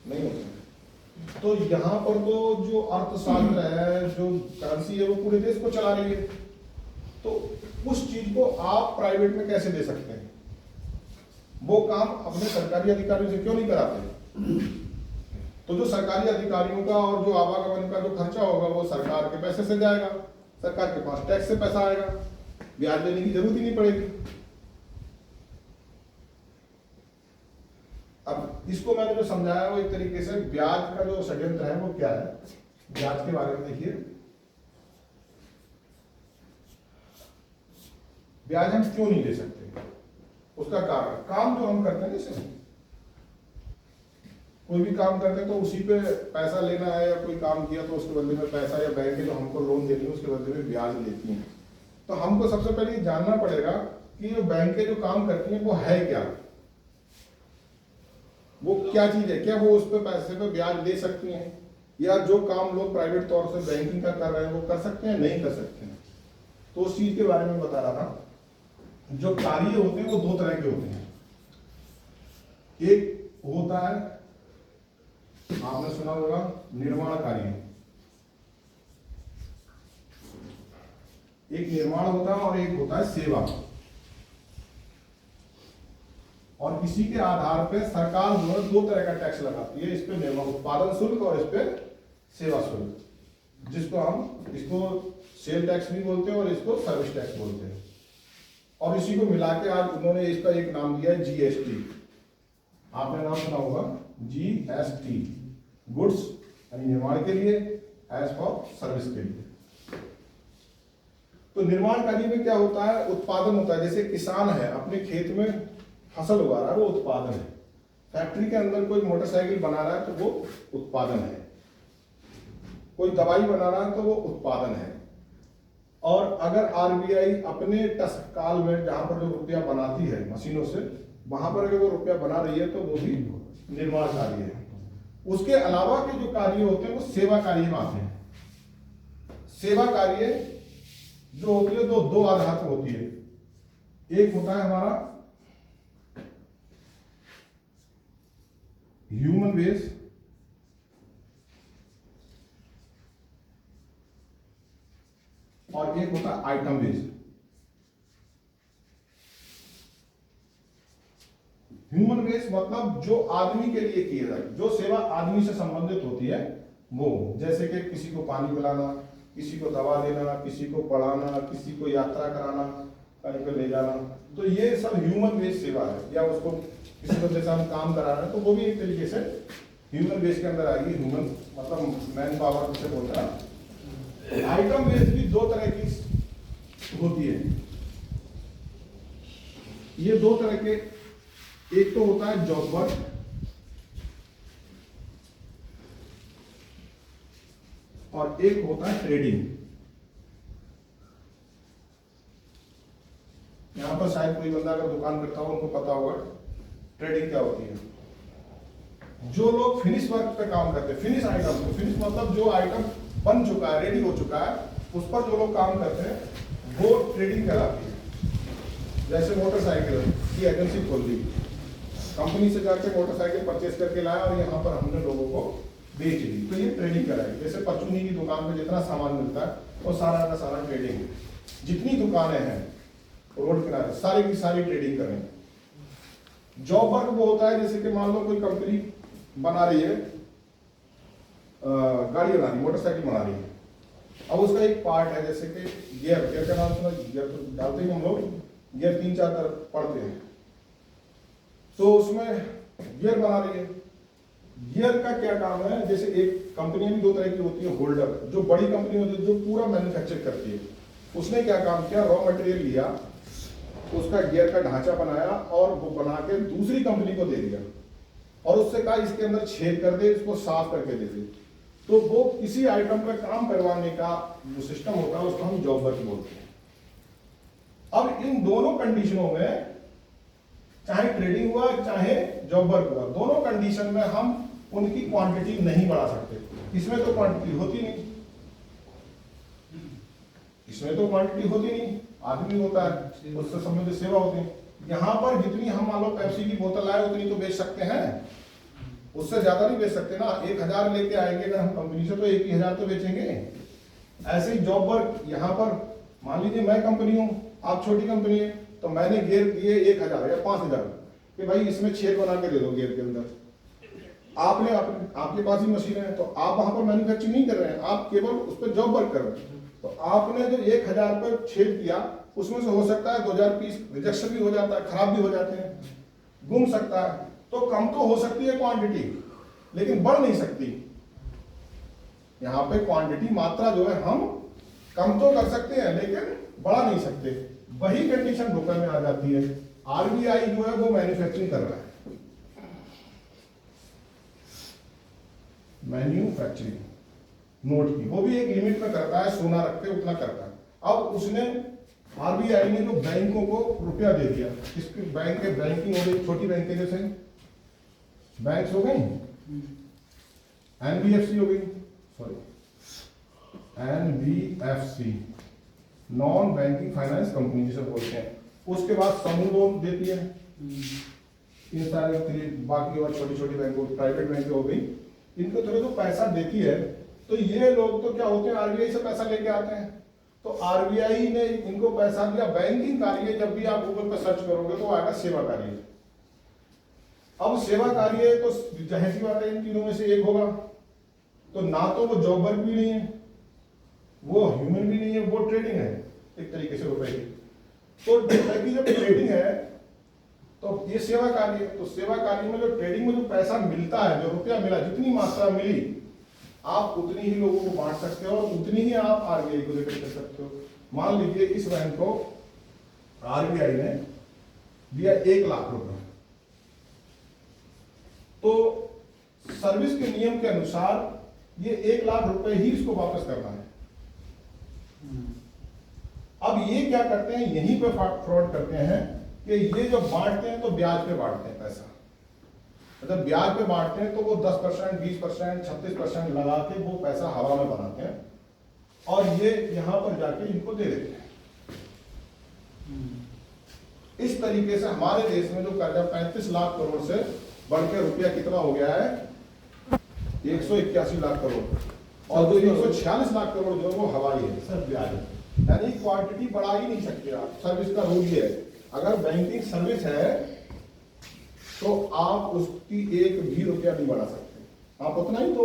Speaker 1: नहीं होता। तो यहाँ पर तो जो अर्थशास्त्र है, जो करेंसी है, वो पूरे देश को चला रही है। तो उस चीज को आप प्राइवेट में कैसे दे सकते हैं? वो काम अपने सरकारी अधिकारियों से क्यों नहीं कराते? तो जो सरकारी अधिकारियों का और जो आवागमन का जो खर्चा होगा वो सरकार के पैसे से जाएगा, सरकार के पास टैक्स से पैसा आएगा, ब्याज लेने की जरूरत ही नहीं पड़ेगी। अब इसको मैंने जो समझाया वो एक तरीके से ब्याज का जो षड्यंत्र है वो क्या है। ब्याज के बारे में देखिए, ब्याज हम क्यों नहीं ले सकते, उसका कारण काम जो हम करते हैं, जैसे कोई भी काम करते हैं तो उसी पे पैसा लेना है, या कोई काम किया तो उसके बदले में पैसा, या बैंक जो हमको लोन देती है उसके बदले में ब्याज लेती हैं। तो हमको सबसे पहले जानना पड़ेगा कि जो बैंकें जो काम करती हैं वो है क्या, वो क्या चीज है। क्या वो उस पे पैसे पे ब्याज दे सकती हैं, या जो काम लोग प्राइवेट तौर से बैंकिंग का कर रहे हैं वो कर सकते हैं, नहीं कर सकते हैं। तो उस चीज के बारे में बता रहा था। जो कार्य होते हैं वो दो तरह के होते हैं। एक होता है, आपने सुना होगा, निर्माण कार्य। एक निर्माण होता है और एक होता है सेवा। और इसी के आधार पे सरकार जो है दो तरह का टैक्स लगाती है, इस पे निर्माण उत्पादन शुल्क और इस पे सेवा शुल्क, जिसको हम इसको सेल टैक्स भी बोलते हैं और इसको सर्विस टैक्स बोलते हैं। और इसी को मिला के आज उन्होंने इसका एक नाम दिया है जीएसटी। आपने नाम सुना होगा जीएसटी, गुड्स यानी निर्माण के लिए, एज फॉर सर्विस के लिए। तो निर्माण कार्य में क्या होता है, उत्पादन होता है। जैसे किसान है अपने खेत में फसल उगा रहा है, वो उत्पादन है। फैक्ट्री के अंदर कोई मोटरसाइकिल बना रहा है तो वो उत्पादन है। कोई दवाई बना रहा है तो वो उत्पादन है। और अगर आरबीआई अपने तत्काल में जहां पर जो रुपया बनाती है मशीनों से, वहां पर अगर वो रुपया बना रही है तो वो भी निर्माण कार्य है। उसके अलावा के जो कार्य होते हैं वो सेवा कार्य में आते हैं। सेवा कार्य जो होती है दो आधार पर होती है। एक होता है हमारा ह्यूमन बेस, और एक होता है आइटम बेस। ह्यूमन बेस मतलब जो आदमी के लिए किए जाए, जो सेवा आदमी से संबंधित होती है वो, जैसे कि किसी को पानी पिलाना, किसी को दवा देना, किसी को पढ़ाना, किसी को यात्रा कराना, कहीं पे ले जाना, तो ये सब ह्यूमन बेस सेवा है। या उसको किसी को जैसे हम काम करा रहे हैं तो वो भी एक तरीके से ह्यूमन बेस के अंदर आएगी। ह्यूमन मतलब मैन पावर जिसे बोलते हैं। आइटम बेस भी दो तरह की होती है। ये दो तरह के, एक तो होता है जॉब वर्क और एक होता है ट्रेडिंग। यहां पर शायद कोई बंदा अगर दुकान करता हो उनको पता होगा ट्रेडिंग क्या होती है। जो लोग फिनिश वर्क पे काम करते हैं, फिनिश आइटम, फिनिश मतलब जो आइटम बन चुका है, रेडी हो चुका है, उस पर जो लोग काम करते हैं वो ट्रेडिंग कहलाती है। जैसे मोटरसाइकिल की एजेंसी खोल दी, कंपनी से जाके मोटरसाइकिल परचेस करके लाया और यहाँ पर हमने लोगों को बेच दी। तो ये ट्रेडिंग कराई। जैसे परचूनी की दुकान पे जितना सामान मिलता है वो सारा का सारा ट्रेडिंग है। जितनी दुकानें हैं रोड किनारे सारी की सारी ट्रेडिंग करें। जॉब वर्क वो होता है जैसे कि मान लो कोई कंपनी बना रही है, गाड़ी बना रही है, मोटरसाइकिल बना रही है। अब उसका एक पार्ट है जैसे कि गियर का नाम सुना, गियर तो डालते ही हम लोग, गियर 3-4 तरफ पड़ते हैं। तो उसमें गियर बना रही है। गियर का क्या काम है, जैसे एक कंपनी भी 2 तरह की होती है, होल्डर जो बड़ी कंपनी होती है जो पूरा मैन्युफैक्चर करती है। उसने क्या काम किया, रॉ मटेरियल लिया, उसका गियर का ढांचा बनाया और वो बना के दूसरी कंपनी को दे दिया और उससे कहा इसके अंदर छेद कर दे, इसको साफ करके दे दे। तो वो किसी आइटम पर काम करवाने का जो सिस्टम होता है उसको हम जॉब वर्क बोलते हैं। अब इन दोनों कंडीशनों में, चाहे ट्रेडिंग हुआ चाहे जॉब वर्क हुआ, दोनों कंडीशन में हम उनकी क्वांटिटी नहीं बढ़ा सकते। इसमें तो क्वांटिटी होती नहीं, इसमें तो क्वांटिटी होती नहीं, आदमी होता है, उससे संबंधित सेवा होती है। यहाँ पर जितनी हम मान लो पेप्सी की बोतल आए उतनी तो बेच सकते हैं, उससे ज्यादा नहीं बेच सकते ना। 1000 लेके आएंगे अगर हम कंपनी से तो 1000 तो बेचेंगे। ऐसे ही जॉब वर्क यहाँ पर मान लीजिए मैं कंपनी हूँ, आप छोटी कंपनी है, तो मैंने गियर दिए 1000 या 5000 कि भाई इसमें छेद बना के दे दो गियर के अंदर। आपने आपके पास ही मशीन है तो आप वहां पर मैन्युफैक्चरिंग नहीं कर रहे हैं, आप केवल उस पर जॉब वर्क कर रहे हैं। तो आपने जो 1000 पर छेद किया उसमें से हो सकता है 2000 पीस रिजेक्शन भी हो जाता है, खराब भी हो जाते हैं, गुम सकता है। तो कम तो हो सकती है क्वांटिटी, लेकिन बढ़ नहीं सकती। यहाँ पे क्वांटिटी मात्रा जो है हम कम तो कर सकते हैं लेकिन बढ़ा नहीं सकते। वही कंडीशन रुपए में आ जाती है। आरबीआई जो है वो मैन्युफैक्चरिंग कर रहा है, मैन्युफैक्चरिंग नोट की, वो भी एक लिमिट में करता है, सोना रख के उतना करता है। अब उसने आरबीआई ने जो बैंकों को रुपया दे दिया, इसकी बैंक के बैंकिंग हो गई, छोटी बैंक के जैसे बैंक्स हो गई, एनबीएफसी हो गई, sorry NBFC non banking finance company जिसे बोलते हैं। उसके बाद समूह लोन देती है, इन सारे बाकी और छोटी छोटी बैंकों, प्राइवेट बैंक हो गई, इनको थोड़ा तो पैसा देती है। तो ये लोग तो क्या होते हैं, आरबीआई से पैसा लेके आते हैं। तो आरबीआई ने इनको पैसा दिया। बैंकिंग कार्य जब भी आप गूगल पर सर्च करोगे तो आएगा सेवा कार्य। अब सेवा कार्य तो जाहिर सी बात है इन तीनों में से एक होगा। तो ना तो वो जॉब वर्क भी नहीं है, वो ह्यूमन भी नहीं है, वो ट्रेडिंग है एक तरीके से रुपए की। तो रुपए की जब ट्रेडिंग है तो ये सेवा कार्य है। तो सेवा कार्य में जो ट्रेडिंग में जो पैसा मिलता है, जो रुपया मिला, जितनी मात्रा मिली आप उतनी ही लोगों को बांट सकते हो और उतनी ही आप आरबीआई को देकर कर सकते हो। मान लीजिए इस बैंक को आरबीआई ने दिया 1 लाख रुपए, तो सर्विस के नियम के अनुसार ये 1 लाख रुपए ही इसको वापस करना है। अब ये क्या करते हैं, यहीं पे फ्रॉड करते हैं कि ये जो बांटते हैं तो ब्याज पे बांटते हैं पैसा। मतलब ब्याज पे बांटते हैं तो वो 10%, 20%, 36% लगा के वो पैसा हवा में बनाते हैं और ये यहां पर जाके इनको दे देते हैं। इस तरीके से हमारे देश में जो कर्जा 35 लाख करोड़ से बढ़ के रुपया कितना हो गया है, 181 लाख करोड़, और जो 146 लाख करोड़ जो है वो हवाई है, सिर्फ ब्याज है। यानी क्वांटिटी बढ़ा ही नहीं सकते आप। सर्विस का रूल ये है, अगर बैंकिंग सर्विस है तो आप उसकी 1 भी रुपया नहीं बढ़ा सकते, आप उतना ही दो।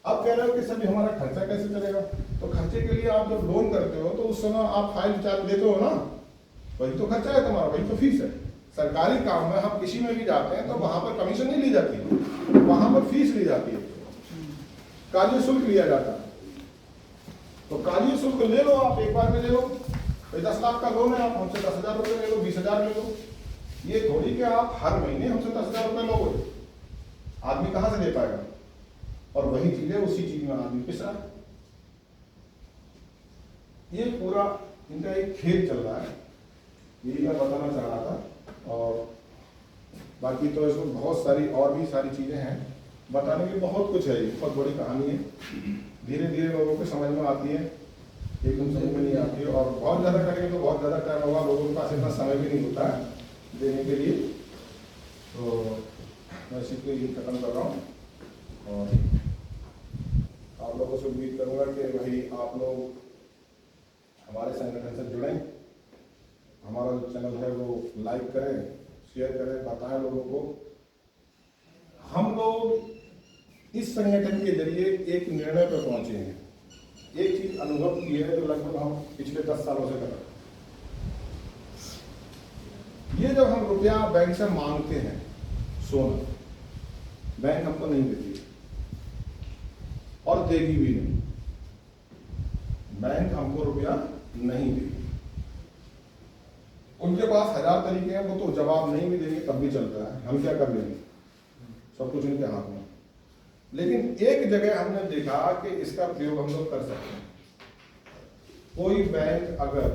Speaker 1: अब कह रहे हो कि सर हमारा खर्चा कैसे चलेगा, तो खर्चे के लिए आप जब लोन करते हो तो उस समय आप फाइल चार्ज देते हो ना, वही तो खर्चा है तुम्हारा, वही तो फीस है। सरकारी काम में हम किसी में भी जाते हैं तो वहां पर कमीशन नहीं ली जाती, वहां पर फीस ली जाती है, कार्य शुल्क लिया जाता है। तो कार्य शुल्क ले लो, आप एक बार में ले लो। 10 लाख का लोन है, आप हमसे 10,000 रुपये ले लो, 20,000 ले लो। ये थोड़ी कि आप हर महीने हमसे 10,000 रुपये लोगे, आदमी कहां से दे पाएगा। और वही चीज है, उसी चीज में आदमी पिसा। ये पूरा इनका एक खेल चल रहा है, यही मैं बताना चाह रहा था। और बाकी तो इसमें बहुत सारी और भी सारी चीजें हैं, बताने की बहुत कुछ है, बहुत बड़ी कहानी है। धीरे धीरे लोगों को समझ में आती है, एकदम समझ में नहीं आती है। और बहुत ज़्यादा करेंगे तो बहुत ज़्यादा टाइम होगा, लोगों के पास इतना समय भी नहीं होता है देने के लिए। तो मैं इसी को यही खत्म कर रहा हूँ और आप लोगों से उम्मीद करूँगा कि भाई आप लोग हमारे संगठन से जुड़ें, हमारा जो चैनल है वो लाइक करें, शेयर करें, बताएं लोगों को। हम लोग इस संगठन के जरिए एक निर्णय पर पहुंचे हैं, एक चीज अनुभव की है जो लगभग हम पिछले 10 सालों से कर रहे हैं। ये जब हम रुपया बैंक से मांगते हैं, सोना, बैंक हमको नहीं देती और देगी भी नहीं। बैंक हमको रुपया नहीं देगी। उनके पास 1000 तरीके हैं, वो तो जवाब नहीं भी देंगे तब भी चलता है, हम क्या कर लेंगे, सब कुछ उनके हाथ में। लेकिन एक जगह हमने देखा कि इसका प्रयोग हम लोग कर सकते हैं। कोई बैंक अगर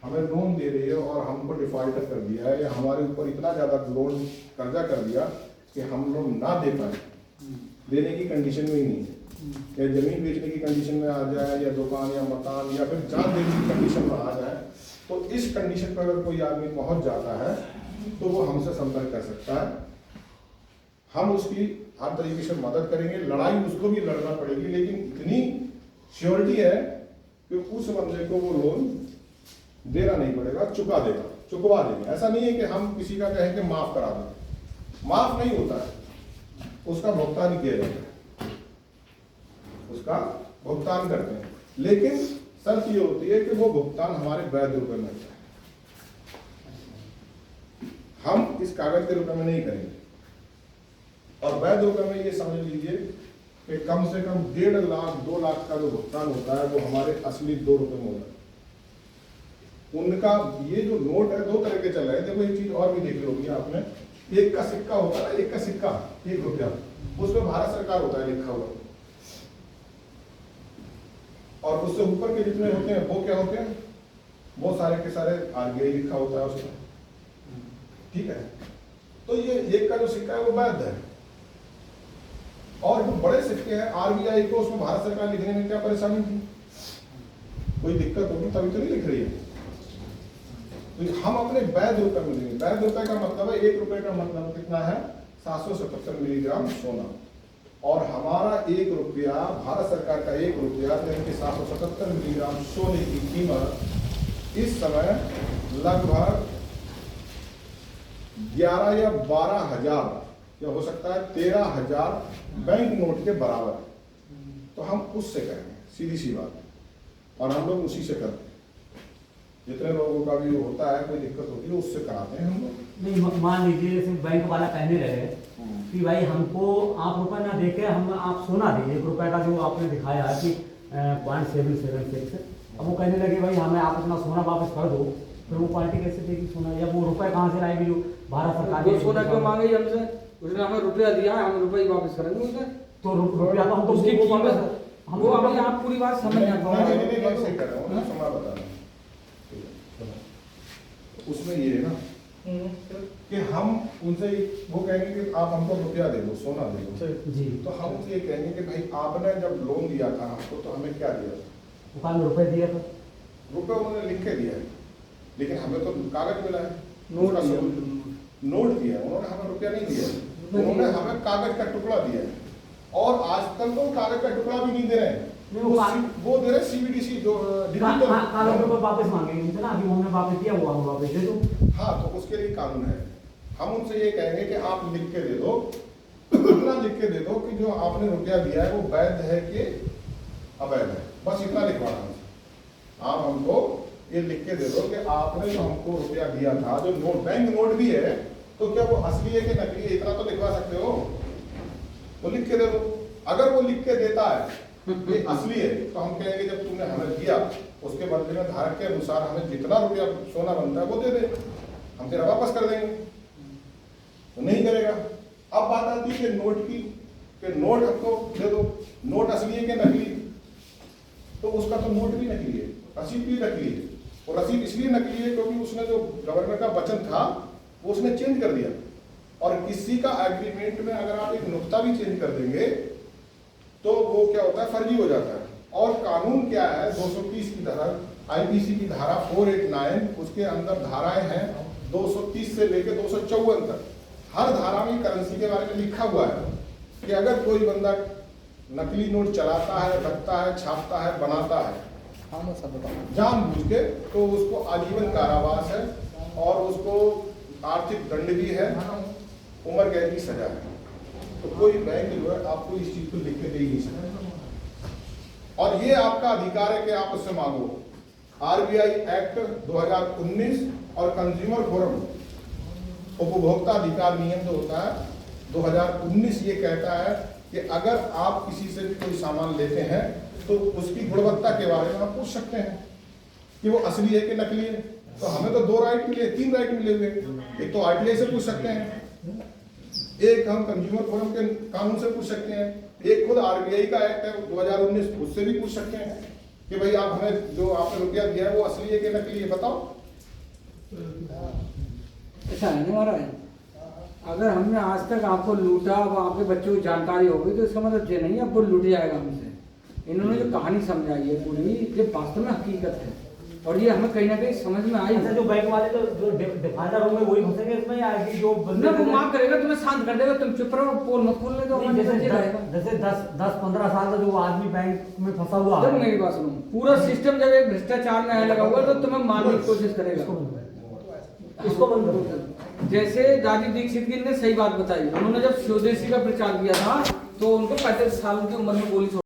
Speaker 1: हमें लोन दे रही है और हमको डिफॉल्टर कर दिया है या हमारे ऊपर इतना ज्यादा लोन कर्जा कर दिया कि हम लोग ना दे पाए, देने की कंडीशन में ही नहीं है, या जमीन बेचने की कंडीशन में आ जाए या दुकान या मकान या फिर जान देने की कंडीशन में आ जाए, तो इस कंडीशन पर अगर कोई आदमी पहुंच जाता है तो वो हमसे संपर्क कर सकता है। हम उसकी हर तरीके से मदद करेंगे। लड़ाई उसको भी लड़ना पड़ेगी, लेकिन इतनी श्योरिटी है कि उस बंदे को वो लोन देना नहीं पड़ेगा, चुका देगा, चुकवा देंगे। ऐसा नहीं है कि हम किसी का कहें कि माफ करा दें, माफ नहीं होता है, उसका भुगतान किया जाता है, उसका भुगतान करते हैं। लेकिन शर्त ये होती है कि वो भुगतान हमारे वैध रुपए में होता है, हम इस कागज के रुपए में नहीं करेंगे। और वैध रुपए में ये समझ लीजिए कि कम से कम 1.5 लाख 2 लाख का जो भुगतान होता है वो हमारे असली 2 रुपए में होता है। उनका ये जो नोट है 2 तरह के चल रहे हैं। देखो एक चीज और भी देख लोगी आपने, एक का सिक्का होता है ना, एक का सिक्का 1 रुपया, उसमें भारत सरकार होता है लिखा हुआ, और उससे ऊपर के जितने होते हैं वो क्या होते हैं, वो सारे के सारे RBI लिखा होता है उसमें, ठीक है। तो ये एक का जो सिक्का है वो वैध है, और जो बड़े सिक्के हैं RBI को उसमें भारत सरकार लिखने में क्या परेशानी थी, कोई दिक्कत होगी तभी तो नहीं लिख रही है। तो हम अपने वैध रुपए में देंगे। वैध रुपए का मतलब है 1 रुपए का मतलब कितना है, 777 मिलीग्राम सोना, और हमारा 1 रुपया, भारत सरकार का 1 रुपया यानी कि 777 मिलीग्राम सोने की कीमत इस समय लगभग 11 या 12 हजार या हो सकता है 13,000 बैंक नोट के बराबर। तो हम उससे करेंगे, सीधी सी बात, और हम लोग उसी से करते हैं। जितने लोगों का भी होता है कोई दिक्कत होती है उससे कराते हैं हम लोग।
Speaker 3: नहीं, मान लीजिए जैसे बैंक वाला कहने लगे कि भाई हमको आप रुपए ना देके हम आप सोना दिए, 1 रुपए का जो आपने दिखाया कि 0.776, अब वो कहने लगे भाई हमें आप अपना सोना वापस कर दो, फिर वो पार्टी कैसे देगी सोना, या वो रुपए कहाँ से लाएगी जो भारत सरकार
Speaker 2: वो सोना क्यों मांगेगी हमसे, उसने हमें रुपया दिया है, हम रुपये वापस करेंगे उसे।
Speaker 3: तो रुपया तो हम तो
Speaker 2: उसकी
Speaker 3: वो
Speaker 2: कीमत
Speaker 3: वापस
Speaker 2: हम वो अभी आप पूरी बात समझ
Speaker 1: नहीं,
Speaker 2: नहीं
Speaker 1: नहीं, नहीं, सही कर रहे हो, मैं समा बता रहा हूं। उसमें ये है ना कि हम उनसे वो कहेंगे कि आप हमको रुपया दे दो, सोना दे दो
Speaker 3: जी,
Speaker 1: तो हम उनसे ये कहेंगे कि भाई आपने जब लोन दिया था हमको तो हमें क्या दिया था,
Speaker 3: दुकान में रुपए दिया था,
Speaker 1: रुपये उन्होंने लिख के दिया है, लेकिन हमें तो कागज मिला है,
Speaker 2: नोट
Speaker 1: उसका
Speaker 2: दिया।
Speaker 1: सबूत। नोट दिया, उन्होंने हमें रुपया नहीं दिया, उन्होंने हमें कागज का टुकड़ा दिया है, और आजकल तो कागज का टुकड़ा भी नहीं दे रहे हैं, वो दे रहे CBDC जो डिजिटल
Speaker 3: कागज रुपए वापस मांगेंगे ना, अभी हमने वापस दिया हुआ हम वापस दे दो।
Speaker 1: हाँ, तो उसके लिए कानून है। हम उनसे ये कहेंगे कि आप लिख के दे दो, इतना लिख के दे दो कि जो आपने रुपया दिया है वो वैध है कि अवैध है, बस इतना लिखवाना हमसे। आप हमको ये लिख के दे दो कि आपने जो हमको रुपया दिया था, जो नोट, बैंक नोट भी है, तो क्या वो असली है कि नकली है, इतना तो लिखवा सकते हो, वो लिख के दे दो। अगर वो लिख के देता है ये असली है, तो हम कहेंगे जब तुमने हमें दिया उसके बदले में धारक के अनुसार हमें जितना रुपया सोना बनता है वो दे दे, हम तेरा वापस कर देंगे। तो नहीं करेगा। अब बात आती है कि नोट की, कि नोट हमको दे दो, नोट असली है कि नकली, तो उसका तो नोट भी नकली है, रसीद भी नकली है, और रसीद इसलिए नकली है क्योंकि उसने जो गवर्नर का वचन था वो उसने चेंज कर दिया, और किसी का एग्रीमेंट में अगर आप एक नुक्ता भी चेंज कर देंगे तो वो क्या होता है, फर्जी हो जाता है। और कानून क्या है, 230 की धारा, IPC की धारा 489, उसके अंदर धाराएं हैं 230 से लेकर 254 तक, हर धारा में करेंसी के बारे में लिखा हुआ है कि अगर कोई बंदा नकली नोट चलाता है, रखता है, छापता है, बनाता है जानबूझ के, तो उसको आजीवन कारावास है और उसको आर्थिक दंड भी है, उम्र कैद की सजा है। तो कोई बैंक जो है आपको इस चीज को लिख के दे ही नहीं सकता और ये आपका अधिकार है कि आप उससे मांगो। आरबीआई एक्ट 2019 और कंज्यूमर फोरम उपभोक्ता अधिकार नियम जो होता है 2019 ये कहता है कि अगर आप किसी से भी कोई सामान लेते हैं तो उसकी गुणवत्ता के बारे में आप पूछ सकते हैं कि वो असली है कि नकली है। तो हमें तो 2 राइट मिले, 3 राइट मिले हुए। एक तो आरटीआई से पूछ सकते हैं, एक हम कंज्यूमर फोरम के कानून से पूछ सकते हैं, एक खुद आरबीआई का एक्ट है 2019 उससे भी पूछ सकते हैं कि भाई आप हमें जो आपने रुपया दिया है वो असली है कि नकली है, बताओ।
Speaker 2: ऐसा है ना महाराज, अगर हमने आज तक आपको लूटा, अब आपके बच्चों को जानकारी हो गई तो इसका मतलब ये नहीं है अब वो लूट जाएगा हमसे। इन्होंने जो कहानी समझाई है पूरी, ये वास्तव में हकीकत है और ये हमें कहीं ना कहीं समझ में आई।
Speaker 3: अच्छा, जो बैंक वाले जो डिफाल्टर होंगे वही फंसेंगे इसमें, या कि जो
Speaker 2: बंदा वो माफ करेगा, तुम्हें शांत कर देगा, तुम चुप रहो, पोल मत खोलने दो।
Speaker 3: जैसे 10-15 साल का जो आदमी बैंक में फंसा हुआ
Speaker 2: जब
Speaker 3: है,
Speaker 2: मेरी बात सुनो, पूरा सिस्टम जब एक भ्रष्टाचार में आने लगा हुआ तो तुम्हें मारने की कोशिश करेगा।
Speaker 3: इसको बंद करो।
Speaker 2: जैसे राजीव दीक्षित जी ने सही बात बताई, उन्होंने जब स्वदेशी का प्रचार किया था तो उनको 35 साल की उम्र में गोली